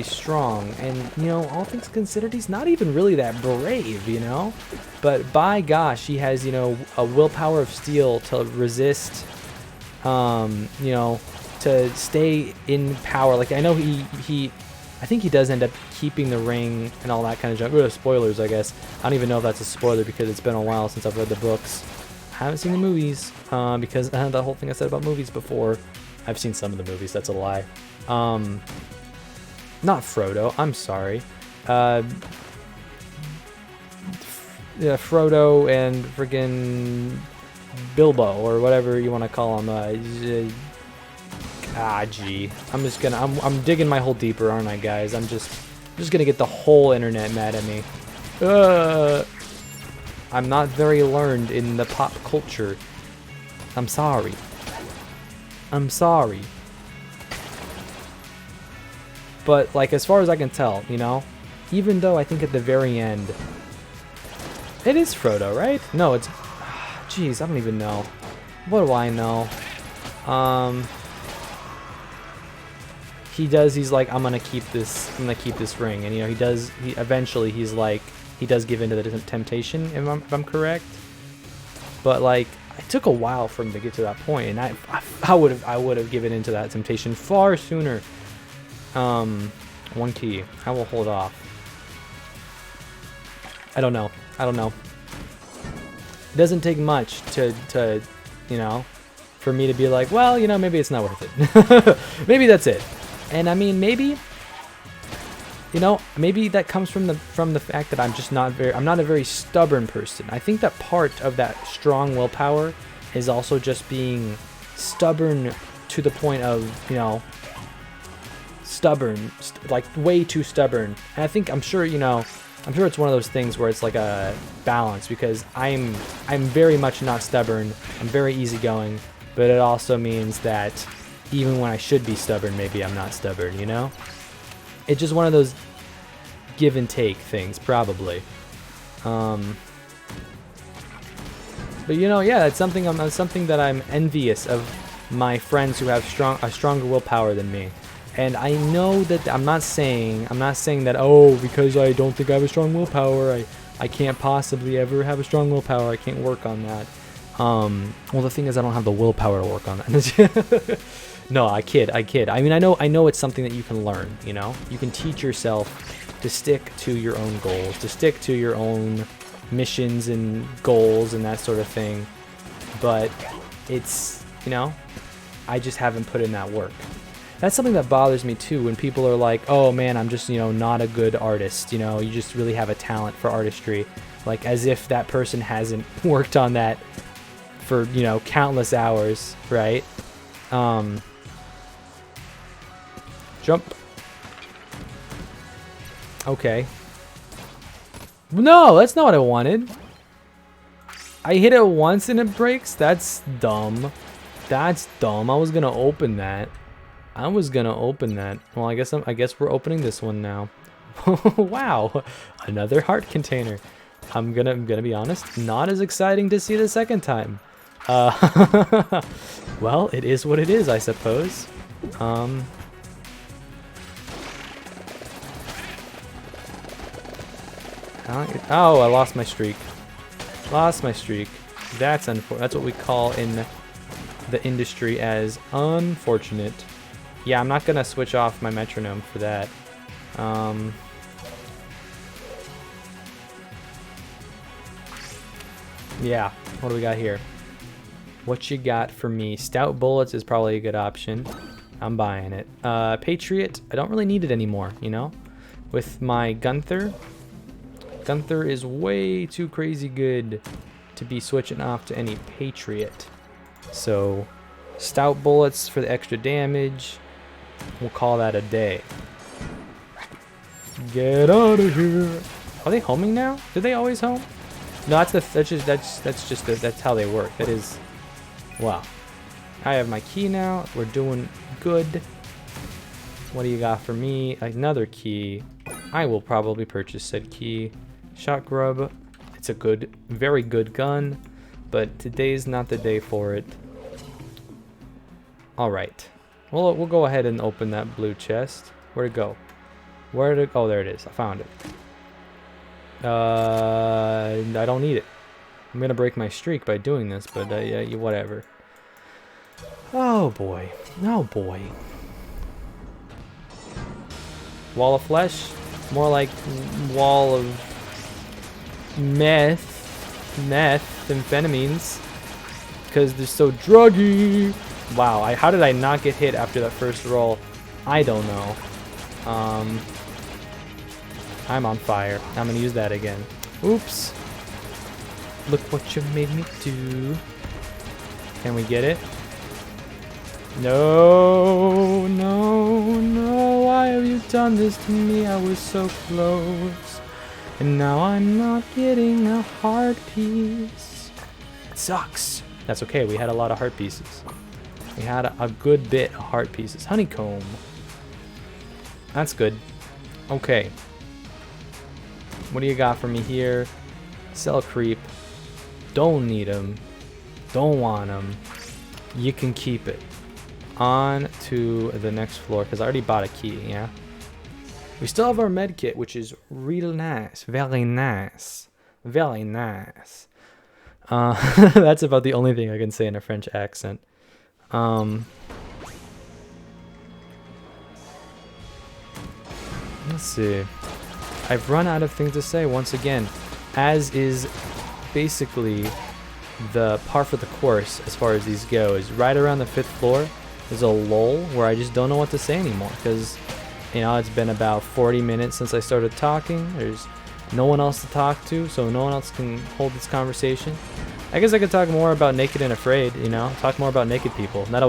strong, and you know, all things considered, he's not even really that brave, you know. But by gosh, he has, you know, a willpower of steel to resist, you know, to stay in power. Like I know I think he does end up keeping the ring and all that kind of junk. Ugh, spoilers, I guess. I don't even know if that's a spoiler because it's been a while since I've read the books. I haven't seen the movies because the whole thing I said about movies before. I've seen some of the movies. That's a lie. Not Frodo. I'm sorry. Yeah, Frodo and friggin' Bilbo or whatever you want to call him. Gee. I'm digging my hole deeper, aren't I, guys? I'm just gonna get the whole internet mad at me. I'm not very learned in the pop culture. I'm sorry. I'm sorry. But like, as far as I can tell, you know, even though I think at the very end, it is Frodo, right? No, it's, jeez, I don't even know. What do I know? He's like, I'm gonna keep this ring, and you know, he does give in to the temptation, if I'm correct. But like, it took a while for him to get to that point, and I would have given into that temptation far sooner. One key. I will hold off. I don't know. It doesn't take much to you know, for me to be like, well, you know, maybe it's not worth it. Maybe that's it. And I mean, maybe, you know, maybe that comes from the fact that I'm not a very stubborn person. I think that part of that strong willpower is also just being stubborn to the point of, you know, stubborn, like way too stubborn. And I'm sure it's one of those things where it's like a balance, because I'm very much not stubborn. I'm very easygoing, but it also means that even when I should be stubborn, maybe I'm not stubborn, you know? It's just one of those give and take things, probably. But you know, yeah, that's something that I'm envious of my friends who have a stronger willpower than me. And I know that I'm not saying that, oh, because I don't think I have a strong willpower, I can't possibly ever have a strong willpower. I can't work on that. Well, the thing is, I don't have the willpower to work on that. No, I kid. I mean, I know it's something that you can learn, you know? You can teach yourself to stick to your own goals, to stick to your own missions and goals and that sort of thing. But it's, you know, I just haven't put in that work. That's something that bothers me too, when people are like, oh man, I'm just, you know, not a good artist, you know, you just really have a talent for artistry. Like, as if that person hasn't worked on that for, you know, countless hours, right? Jump. Okay. No, that's not what I wanted. I hit it once and it breaks? That's dumb. That's dumb. I was gonna open that. Well, I guess we're opening this one now. Wow, another heart container. I'm gonna be honest, not as exciting to see the second time. Well, it is what it is, I suppose. Oh, I lost my streak. That's what we call in the industry as unfortunate. Yeah, I'm not gonna switch off my metronome for that. Yeah, what do we got here? What you got for me? Stout bullets is probably a good option. I'm buying it. Patriot, I don't really need it anymore, you know? With my Gunther is way too crazy good to be switching off to any Patriot. So, Stout bullets for the extra damage. We'll call that a day. Get out of here. Are they homing now? Do they always home? No, that's how they work. That is, wow. I have my key now. We're doing good. What do you got for me? Another key. I will probably purchase said key. Shot grub. It's a good, very good gun, but today's not the day for it. All right. Well, we'll go ahead and open that blue chest. Where'd it go? Oh, there it is. I found it. I don't need it. I'm gonna break my streak by doing this, but yeah, whatever. Oh boy. Oh boy. Wall of flesh? More like wall of methamphetamines. Because they're so druggy. Wow, how did I not get hit after that first roll? I don't know. I'm on fire. I'm gonna use that again. Oops. Look what you made me do. Can we get it? No, no, no. Why have you done this to me? I was so close. And now I'm not getting a heart piece. It sucks. That's okay. We had a lot of heart pieces. We had a good bit of heart pieces. Honeycomb. That's good. Okay. What do you got for me here? Cell creep. Don't need them. Don't want them. You can keep it. On to the next floor, because I already bought a key, yeah? We still have our med kit, which is real nice. Very nice. Very nice. That's about the only thing I can say in a French accent. Let's see. I've run out of things to say once again, as is basically the par for the course as far as these go. Is right around the 5th floor is a lull where I just don't know what to say anymore, because you know it's been about 40 minutes since I started talking. There's no one else to talk to, so no one else can hold this conversation. I guess I could talk more about Naked and Afraid, you know, talk more about naked people. That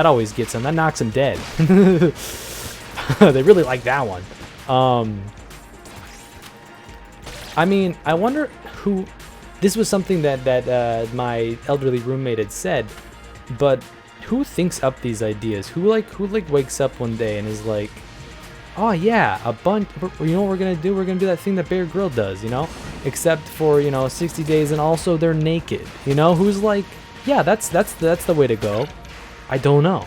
always gets them. That knocks them dead. They really like that one. I mean, I wonder who. This was something that my elderly roommate had said, but who thinks up these ideas? Who wakes up one day and is like, oh yeah, a bunch. You know what we're gonna do? We're gonna do that thing that Bear Grylls does, you know, except for 60 days, and also they're naked. You know, who's like, yeah, that's the way to go. I don't know.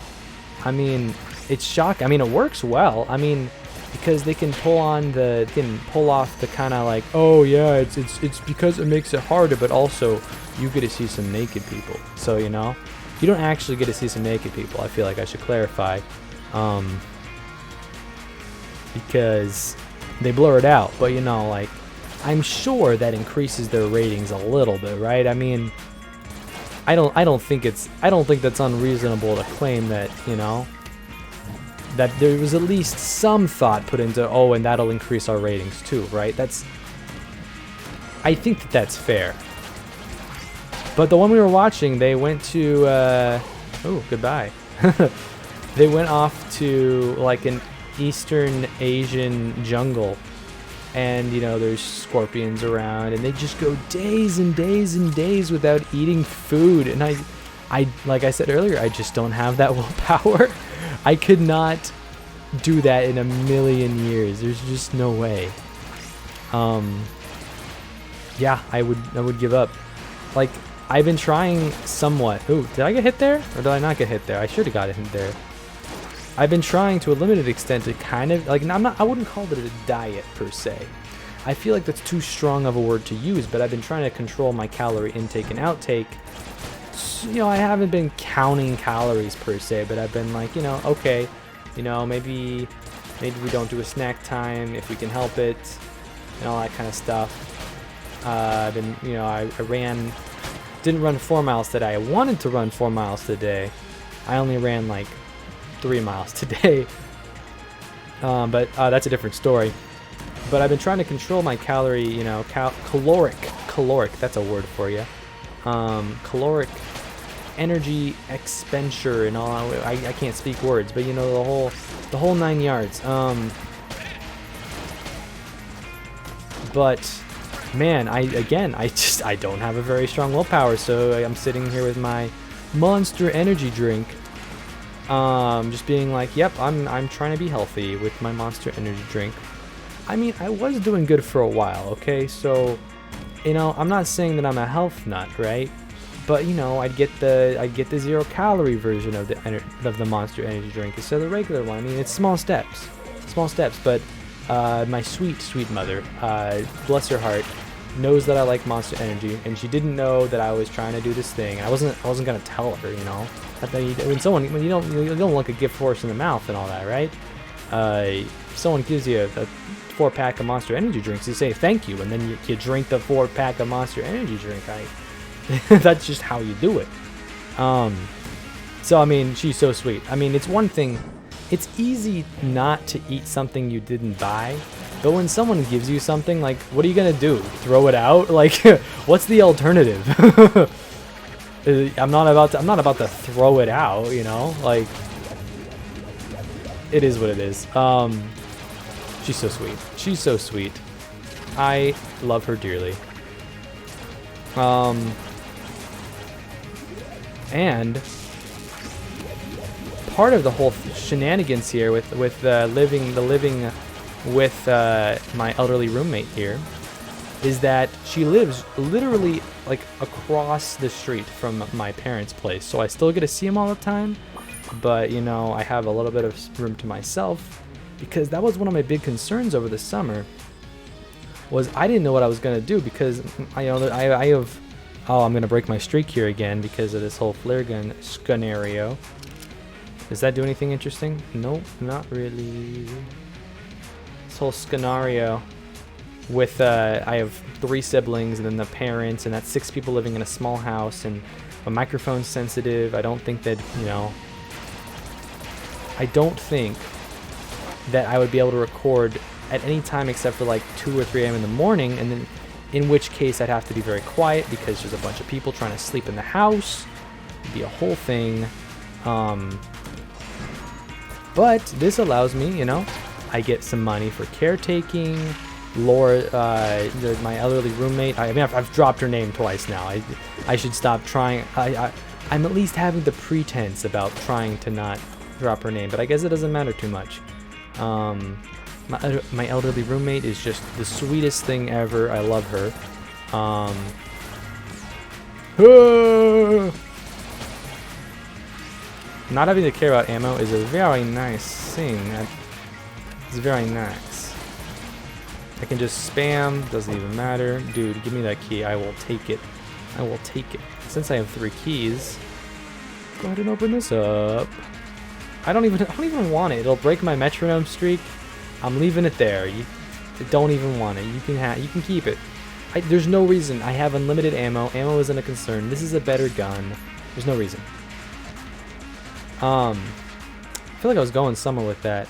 I mean, it's shocking. I mean, it works well. I mean, because they can pull off the kind of like, oh yeah, it's because it makes it harder, but also you get to see some naked people. So you don't actually get to see some naked people. I feel like I should clarify, because they blur it out. But like, I'm sure that increases their ratings a little bit, right? I mean, I don't think that's unreasonable to claim that that there was at least some thought put into, oh, and that'll increase our ratings too, right? I think that's fair. But the one we were watching, they went to, oh, goodbye. They went off to like an Eastern Asian jungle, and there's scorpions around, and they just go days and days and days without eating food. And I like I said earlier, I just don't have that willpower. I could not do that in a million years. There's just no way. Yeah, I would give up. Like, I've been trying somewhat. Ooh, did I get hit there? Or did I not get hit there? I should have got hit there. I've been trying to a limited extent to kind of, like, I wouldn't call it a diet per se. I feel like that's too strong of a word to use, but I've been trying to control my calorie intake and outtake. I haven't been counting calories per se, but I've been like, okay, maybe we don't do a snack time if we can help it, and all that kind of stuff. I've been, I didn't run 4 miles today. I wanted to run 4 miles today. I only ran like 3 miles today. But that's a different story. But I've been trying to control my calorie, caloric, that's a word for you. Caloric energy expenditure and all. I can't speak words, but you know, the whole 9 yards. But man, I don't have a very strong willpower, so I'm sitting here with my Monster Energy drink, just being like, yep, I'm trying to be healthy with my Monster Energy drink. I mean, I was doing good for a while, okay? So, you know, I'm not saying that I'm a health nut, right? But you know, I'd get the 0-calorie version of the Monster Energy drink instead of the regular one. I mean, it's small steps, but my sweet mother, bless her heart, knows that I like Monster Energy, and she didn't know that I was trying to do this thing. And I wasn't gonna tell her, you know. When you don't like a gift horse in the mouth and all that, right? If someone gives you a 4-pack of Monster Energy drinks, you say thank you, and then you drink the 4-pack of Monster Energy drink. That's just how you do it. So I mean, she's so sweet. I mean, it's one thing. It's easy not to eat something you didn't buy, but when someone gives you something, like, what are you gonna do? Throw it out? Like, what's the alternative? I'm not about to throw it out, you know? Like, it is what it is. She's so sweet. She's so sweet. I love her dearly. And part of the whole shenanigans here with living with my elderly roommate here is that she lives literally like across the street from my parents' place, so I still get to see him all the time, but you know, I have a little bit of room to myself, because that was one of my big concerns over the summer, was I didn't know what I was gonna do, because I have I'm gonna break my streak here again because of this whole flare gun scenario. Does that do anything interesting? Nope, not really. This whole scenario with I have 3 siblings and then the parents, and that's 6 people living in a small house, and my microphone's sensitive. I don't think that, you know, I don't think that I would be able to record at any time except for like 2 or 3 a.m. in the morning, and then in which case I'd have to be very quiet because there's a bunch of people trying to sleep in the house. It'd be a whole thing. But this allows me, you know, I get some money for caretaking. Laura, my elderly roommate, I mean, I've dropped her name twice now. I should stop trying. I'm at least having the pretense about trying to not drop her name, but I guess it doesn't matter too much. My elderly roommate is just the sweetest thing ever. I love her. Not having to care about ammo is a very nice thing. It's very nice. I can just spam, doesn't even matter. Dude, give me that key. I will take it. I will take it. Since I have 3 keys, go ahead and open this up. I don't even want it. It'll break my metronome streak. I'm leaving it there. You don't even want it. You can keep it. There's no reason. I have unlimited ammo. Ammo isn't a concern. This is a better gun. There's no reason. I feel like I was going somewhere with that.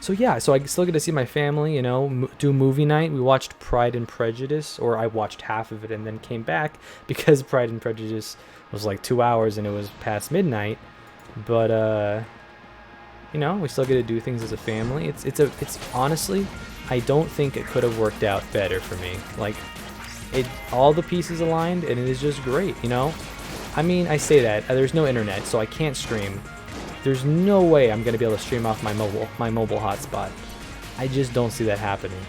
So yeah, so I still get to see my family, you know, do movie night. We watched Pride and Prejudice, or I watched half of it and then came back because Pride and Prejudice was like 2 hours and it was past midnight. But you know, we still get to do things as a family. It's honestly, I don't think it could have worked out better for me. Like, all the pieces aligned, and it is just great, you know. I mean, I say that there's no internet, so I can't stream. There's no way I'm gonna be able to stream off my mobile hotspot. I just don't see that happening.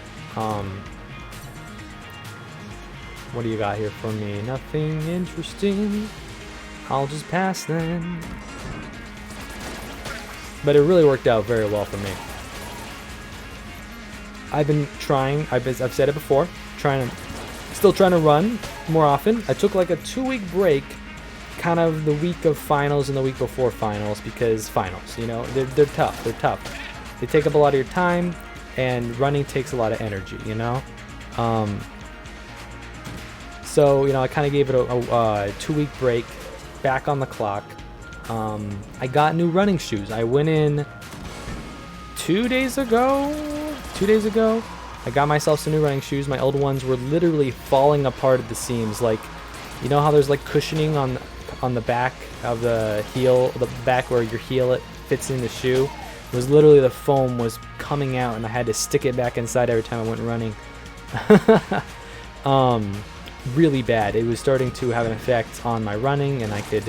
What do you got here for me? Nothing interesting. I'll just pass then. But it really worked out very well for me. I've been trying. I've said it before. Still trying to run more often. I took like a 2-week break, kind of the week of finals and the week before finals, because finals, you know, they're tough. They're tough. They take up a lot of your time, and running takes a lot of energy, you know. So you know, I kind of gave it a 2-week break. Back on the clock. I got new running shoes. I went in 2 days ago. 2 days ago, I got myself some new running shoes. My old ones were literally falling apart at the seams. Like, you know how there's like cushioning on on the back of the heel, the back where your heel it fits in the shoe, was literally the foam was coming out, and I had to stick it back inside every time I went running. Really bad. It was starting to have an effect on my running, and I could,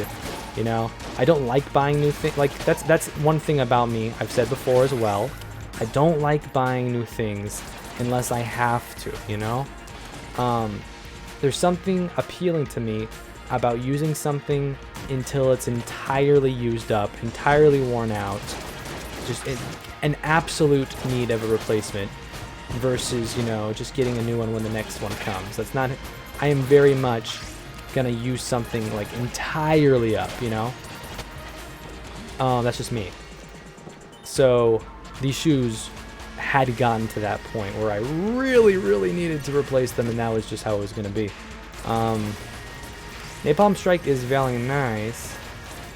you know, I don't like buying new things. Like that's one thing about me. I've said before as well. I don't like buying new things unless I have to, you know. There's something appealing to me about using something until it's entirely used up, entirely worn out, just an absolute need of a replacement, versus, you know, just getting a new one when the next one comes. That's not, I am very much gonna use something like entirely up, you know. That's just me. So these shoes had gotten to that point where I really needed to replace them, and that was just how it was going to be. Napalm Strike is very nice,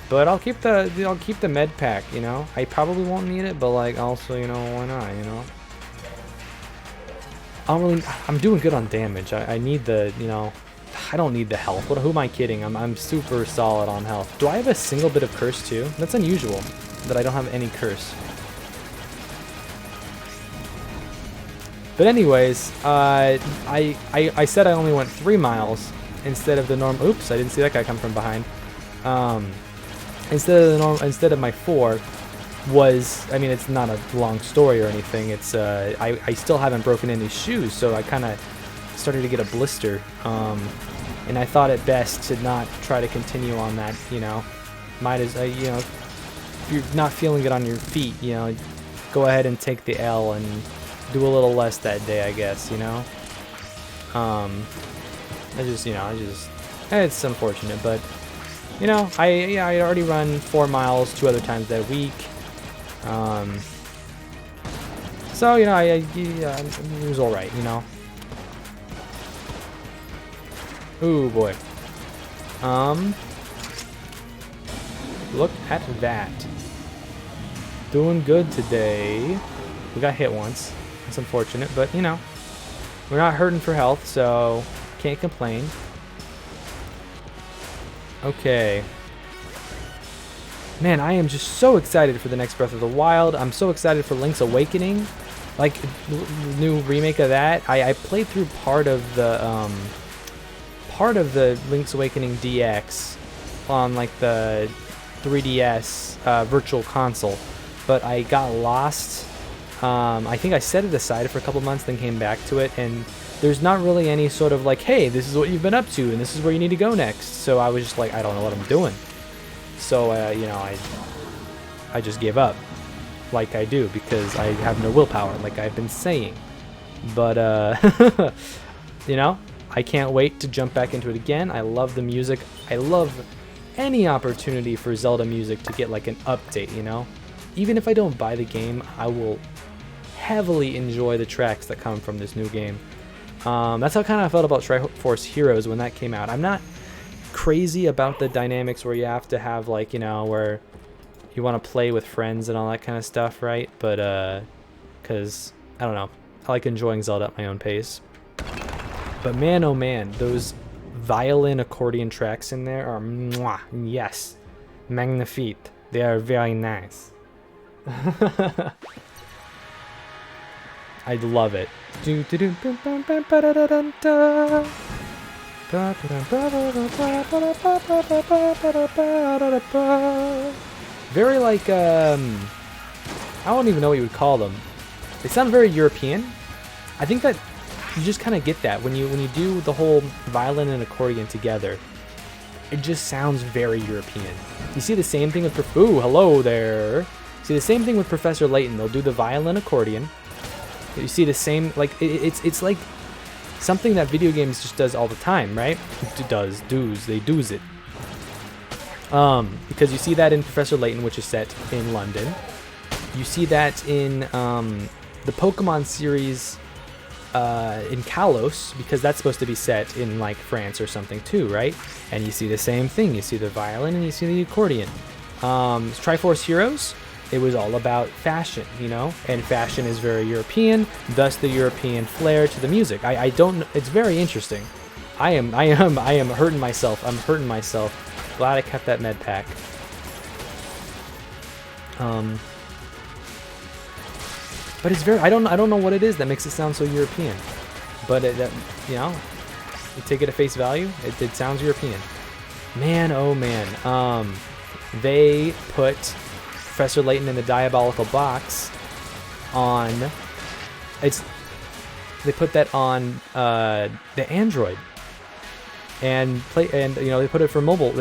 but I'll keep the med pack, you know. I probably won't need it, but like also, you know, why not, you know. I'm doing good on damage. I need the, you know, I don't need the health. Who am I kidding? I'm super solid on health. Do I have a single bit of curse too? That's unusual that I don't have any curse. But anyways, I said I only went 3 miles instead of the norm. Oops, I didn't see that guy come from behind. Instead of my 4 was, I mean, it's not a long story or anything. It's I still haven't broken any shoes, so I kind of started to get a blister. And I thought it best to not try to continue on that. You know, might as you know, if you're not feeling it on your feet, you know, go ahead and take the L and do a little less that day, I guess, you know. It's unfortunate, but you know, I already run 4 miles 2 other times that week. So you know, it was all right, you know. Ooh boy. Look at that. Doing good today. We got hit once. It's unfortunate, but you know, we're not hurting for health, so can't complain. Okay. Man, I am just so excited for the next Breath of the Wild. I'm so excited for Link's Awakening, like the new remake of that. I played through part of the Link's Awakening DX on like the 3DS Virtual Console, but I got lost. I think I set it aside for a couple months, then came back to it, and there's not really any sort of like, hey, this is what you've been up to, and this is where you need to go next. So I was just like, I don't know what I'm doing. So, you know, I just gave up, like I do, because I have no willpower, like I've been saying. But, you know, I can't wait to jump back into it again. I love the music. I love any opportunity for Zelda music to get like an update, you know? Even if I don't buy the game, I will heavily enjoy the tracks that come from this new game. That's how kind of I felt about Triforce Heroes when that came out. I'm not crazy about the dynamics where you have to have like, you know, where you want to play with friends and all that kind of stuff, right? But because I don't know, I like enjoying Zelda at my own pace. But man, oh man, those violin accordion tracks in there are mwah, yes, magnifique. They are very nice. I love it. Very like I don't even know what you would call them. They sound very European. I think that you just kind of get that when you do the whole violin and accordion together. It just sounds very European. You see the same thing with ooh, hello there. See the same thing with Professor Layton. They'll do the violin accordion. You see the same, like it's like something that video games just does all the time, right? They does it. Because you see that in Professor Layton, which is set in London. You see that in the Pokemon series in Kalos, because that's supposed to be set in like France or something too, right? And you see the same thing. You see the violin and you see the accordion. Triforce Heroes, it was all about fashion, you know, and fashion is very European, thus the European flair to the music. I don't. It's very interesting. I am hurting myself. I'm hurting myself glad I kept that med pack. But it's very, I don't know what it is that makes it sound so European. But you know, you take it at face value, it sounds European. Man, oh man. They put Professor Layton in the diabolical box on, they put that on the Android. And you know, they put it for mobile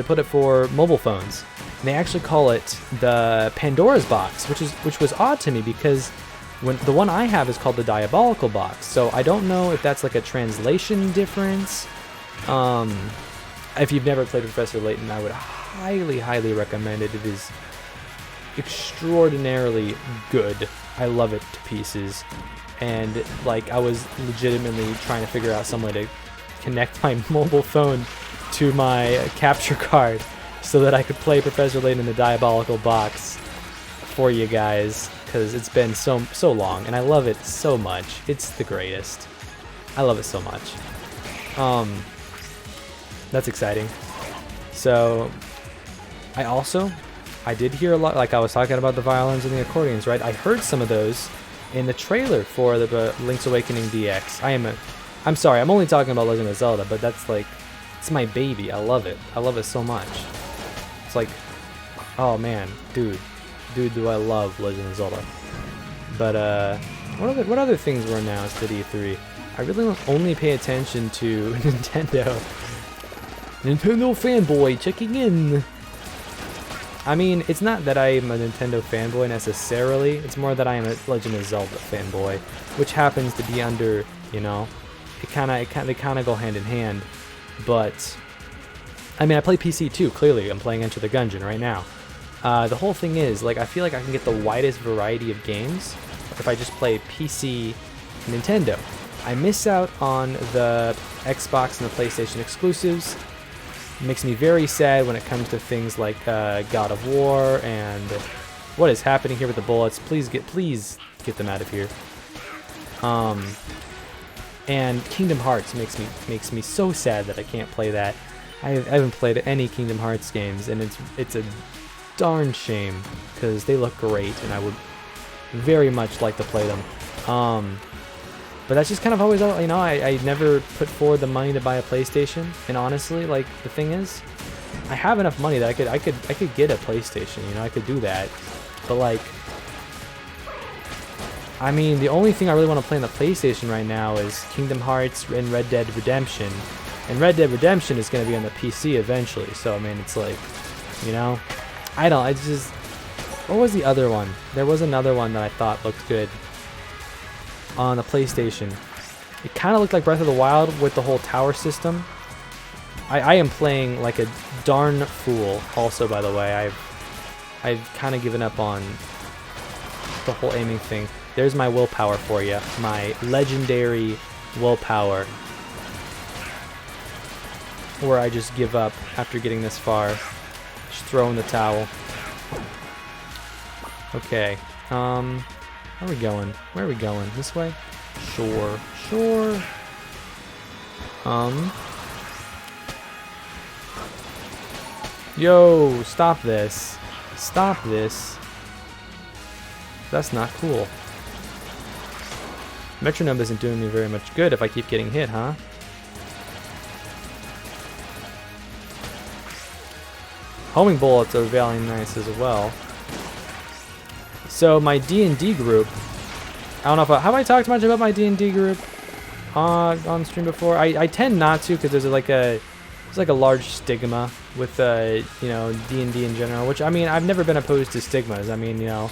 phones. And they actually call it the Pandora's box, which was odd to me because when the one I have is called the Diabolical box. So I don't know if that's like a translation difference. If you've never played Professor Layton, I would highly recommend it. It is extraordinarily good. I love it to pieces. And like I was legitimately trying to figure out some way to connect my mobile phone to my capture card so that I could play Professor Layton in the Diabolical box for you guys, because it's been so long and I love it so much. It's the greatest. I love it so much. That's exciting. So I did hear a lot, like I was talking about the violins and the accordions, right? I heard some of those in the trailer for the Link's Awakening DX. I'm sorry, I'm only talking about Legend of Zelda, but that's like, it's my baby. I love it. I love it so much. It's like, oh man, dude, do I love Legend of Zelda. But what other things were announced at E3? I really only pay attention to Nintendo. Nintendo fanboy checking in. I mean, it's not that I am a Nintendo fanboy necessarily. It's more that I am a Legend of Zelda fanboy, which happens to be under, you know, they kind of go hand in hand. But I mean, I play PC too. Clearly, I'm playing Enter the Gungeon right now. The whole thing is, like, I feel like I can get the widest variety of games if I just play PC Nintendo. I miss out on the Xbox and the PlayStation exclusives. It makes me very sad when it comes to things like God of War and what is happening here with the bullets. Please get them out of here. And Kingdom Hearts makes me so sad that I can't play that. I haven't played any Kingdom Hearts games, and it's a darn shame because they look great, and I would very much like to play them. But that's just kind of always, you know, I never put forward the money to buy a PlayStation, and honestly, like, the thing is, I have enough money that I could get a PlayStation, you know, I could do that. But like, I mean, the only thing I really want to play on the PlayStation right now is Kingdom Hearts and Red Dead Redemption. And Red Dead Redemption is going to be on the PC eventually, so I mean, it's like, you know, it's just, what was the other one? There was another one that I thought looked good on the PlayStation. It kind of looked like Breath of the Wild with the whole tower system. I am playing like a darn fool also, by the way. I've kind of given up on the whole aiming thing. There's my willpower for you. My legendary willpower. Where I just give up after getting this far. Just throw in the towel. Okay. Where are we going? Where are we going? This way? Sure. Yo, stop this. Stop this. That's not cool. Metronome isn't doing me very much good if I keep getting hit, huh? Homing bullets are very nice as well. So my D&D group, I don't know if have I talked much about my D&D group on stream before. I tend not to because there's like a large stigma with you know, D&D in general, which, I mean, I've never been opposed to stigmas. I mean, you know,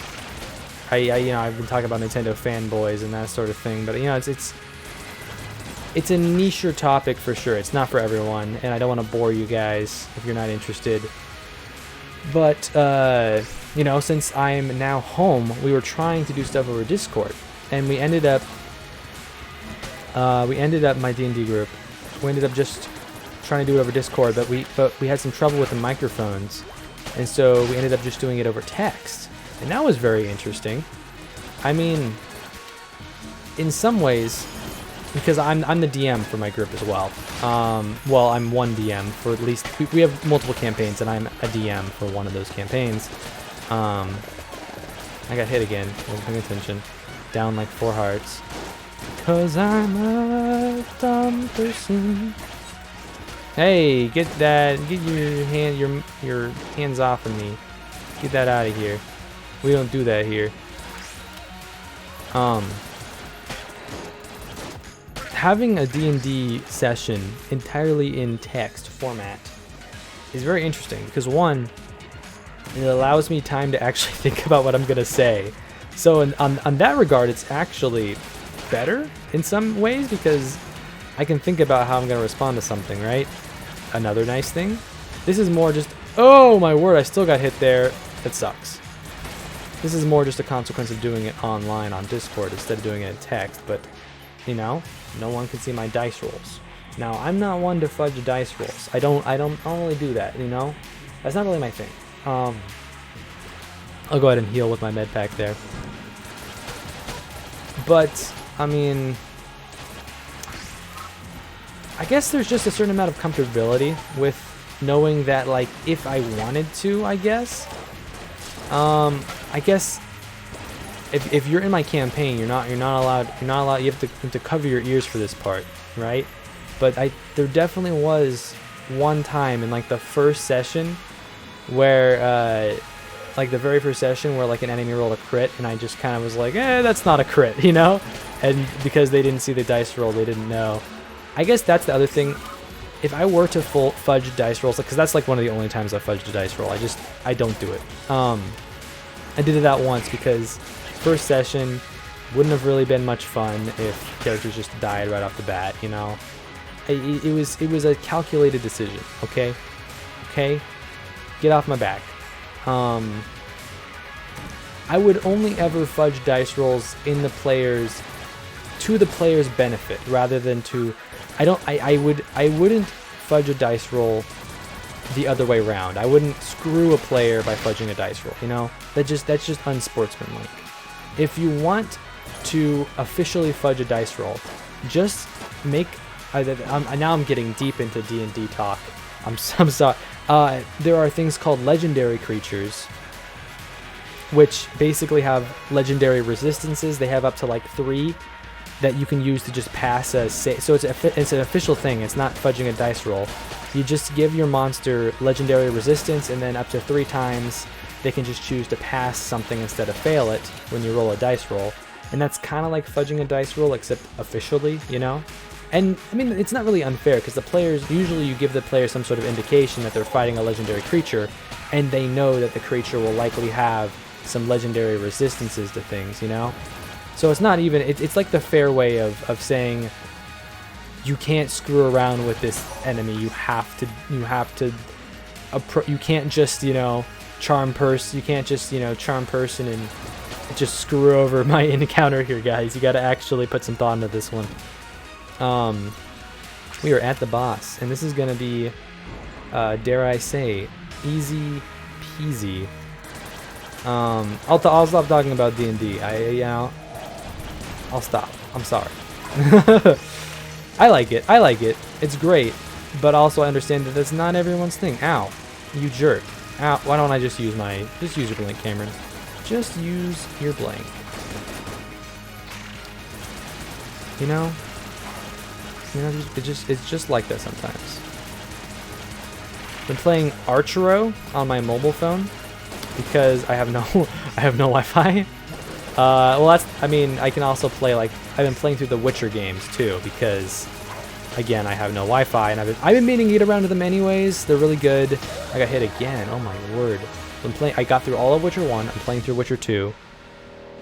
I've been talking about Nintendo fanboys and that sort of thing, but you know, it's a niche topic for sure. It's not for everyone, and I don't want to bore you guys if you're not interested. But you know, since I'm now home, we were trying to do stuff over Discord, and we ended up my D&D group. We ended up just trying to do it over Discord, but we had some trouble with the microphones, and so we ended up just doing it over text, and that was very interesting. I mean, in some ways, because I'm the DM for my group as well. Well, I'm one DM for at least, we have multiple campaigns, and I'm a DM for one of those campaigns. I got hit again, wasn't paying attention. Down like 4 hearts. Cause I'm a dumb person. Hey, get your hands off of me. Get that out of here. We don't do that here. Having a D&D session entirely in text format is very interesting because, one, it allows me time to actually think about what I'm gonna say. So on that regard, it's actually better in some ways because I can think about how I'm gonna respond to something, right? Another nice thing. This is more just, oh my word, I still got hit there. That sucks. This is more just a consequence of doing it online on Discord instead of doing it in text, but you know, no one can see my dice rolls. Now, I'm not one to fudge dice rolls. I don't really do that, you know? That's not really my thing. I'll go ahead and heal with my med pack there. But, I mean, I guess there's just a certain amount of comfortability with knowing that, like, if I wanted to, I guess if you're in my campaign, you're not allowed. You have to cover your ears for this part, right? But there definitely was one time in like the first session where like the very first session where like an enemy rolled a crit and I just kind of was like, that's not a crit, you know? And because they didn't see the dice roll, they didn't know. I guess that's the other thing. If I were to fudge dice rolls, because that's like one of the only times I fudged a dice roll, I don't do it. I did it that once because first session wouldn't have really been much fun if characters just died right off the bat, you know? It was a calculated decision, okay? Okay? Get off my back. I would only ever fudge dice rolls in the players, to the player's benefit, rather than to, I wouldn't fudge a dice roll the other way around. I wouldn't screw a player by fudging a dice roll, you know? That's just unsportsmanlike. If you want to officially fudge a dice roll, just make, now I'm getting deep into D&D talk. I'm sorry. There are things called legendary creatures, which basically have legendary resistances. They have up to like 3 that you can use to just pass a save. So it's an official thing. It's not fudging a dice roll. You just give your monster legendary resistance, and then up to 3 times they can just choose to pass something instead of fail it when you roll a dice roll. And that's kind of like fudging a dice roll, except officially, you know? And, I mean, it's not really unfair, because the players, usually you give the player some sort of indication that they're fighting a legendary creature, and they know that the creature will likely have some legendary resistances to things, you know? So it's not even, it's like the fair way of saying, you can't screw around with this enemy, you can't just, you know, charm person and just screw over my encounter here, guys. You gotta actually put some thought into this one. We are at the boss, and this is gonna be, dare I say, easy peasy. I'll stop talking about D&D. I'll stop. I'm sorry. I like it. It's great, but also I understand that that's not everyone's thing. Ow, you jerk. Ow. Why don't I just use your blank, Cameron? Just use your blank. You know, it's just like that sometimes. Been playing Archero on my mobile phone because I have no Wi-Fi. I can also play, like, I've been playing through the Witcher games too, because again, I have no Wi-Fi, and I've been meaning to get around to them anyways. They're really good. I got hit again. Oh my word. I got through all of Witcher 1. I'm playing through Witcher 2.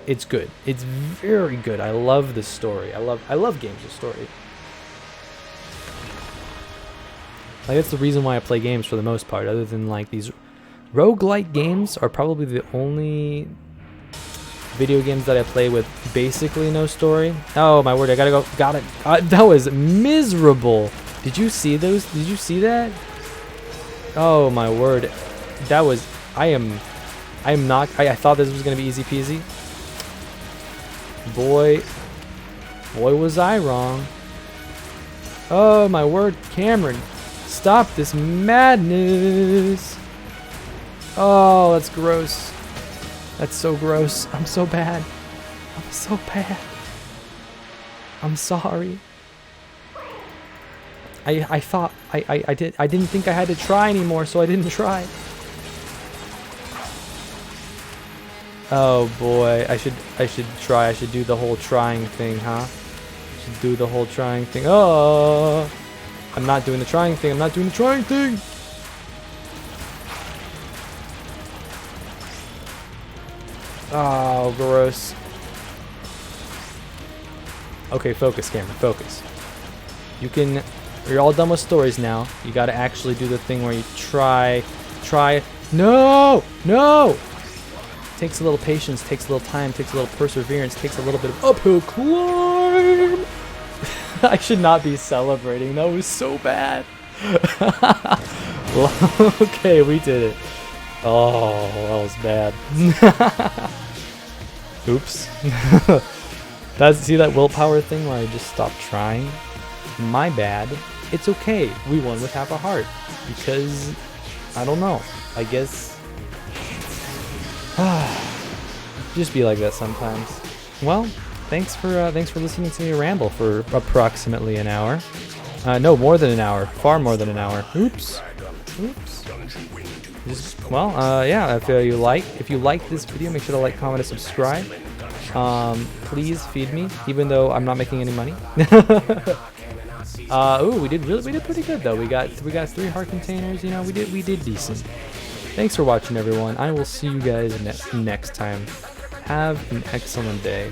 It's good. It's very good. I love the story. I love games with story. Like, that's the reason why I play games for the most part, other than like these roguelike games are probably the only video games that I play with basically no story. Oh my word, I gotta go. Got it. That was miserable. Did you see those? Did you see that? Oh my word. That was, I thought this was gonna be easy peasy. Boy was I wrong. Oh my word, Cameron. Stop this madness. Oh, that's gross. That's so gross. I'm so bad. I'm so bad. I'm sorry. I thought I didn't think I had to try anymore, so I didn't try. Oh boy, I should try. I should do the whole trying thing, huh? I should do the whole trying thing. Oh, I'm not doing the trying thing. I'm not doing the trying thing. Oh, gross. Okay, focus, Cameron, focus. You're all done with stories now. You gotta actually do the thing where you try. No! No! Takes a little patience, takes a little time, takes a little perseverance, takes a little bit of uphill climb. I should not be celebrating. That was so bad. Well, okay, we did it. Oh, that was bad. Oops. See that willpower thing where I just stopped trying? My bad. It's okay. We won with half a heart. Because, I don't know. I guess... just be like that sometimes. Well, thanks for listening to me ramble for approximately an hour. No, more than an hour. Far more than an hour. Oops. Yeah, if you like this video, make sure to like, comment, and subscribe. Please feed me, even though I'm not making any money. Ooh, we did pretty good though. We got 3 heart containers. You know, we did decent. Thanks for watching, everyone. I will see you guys next time. Have an excellent day.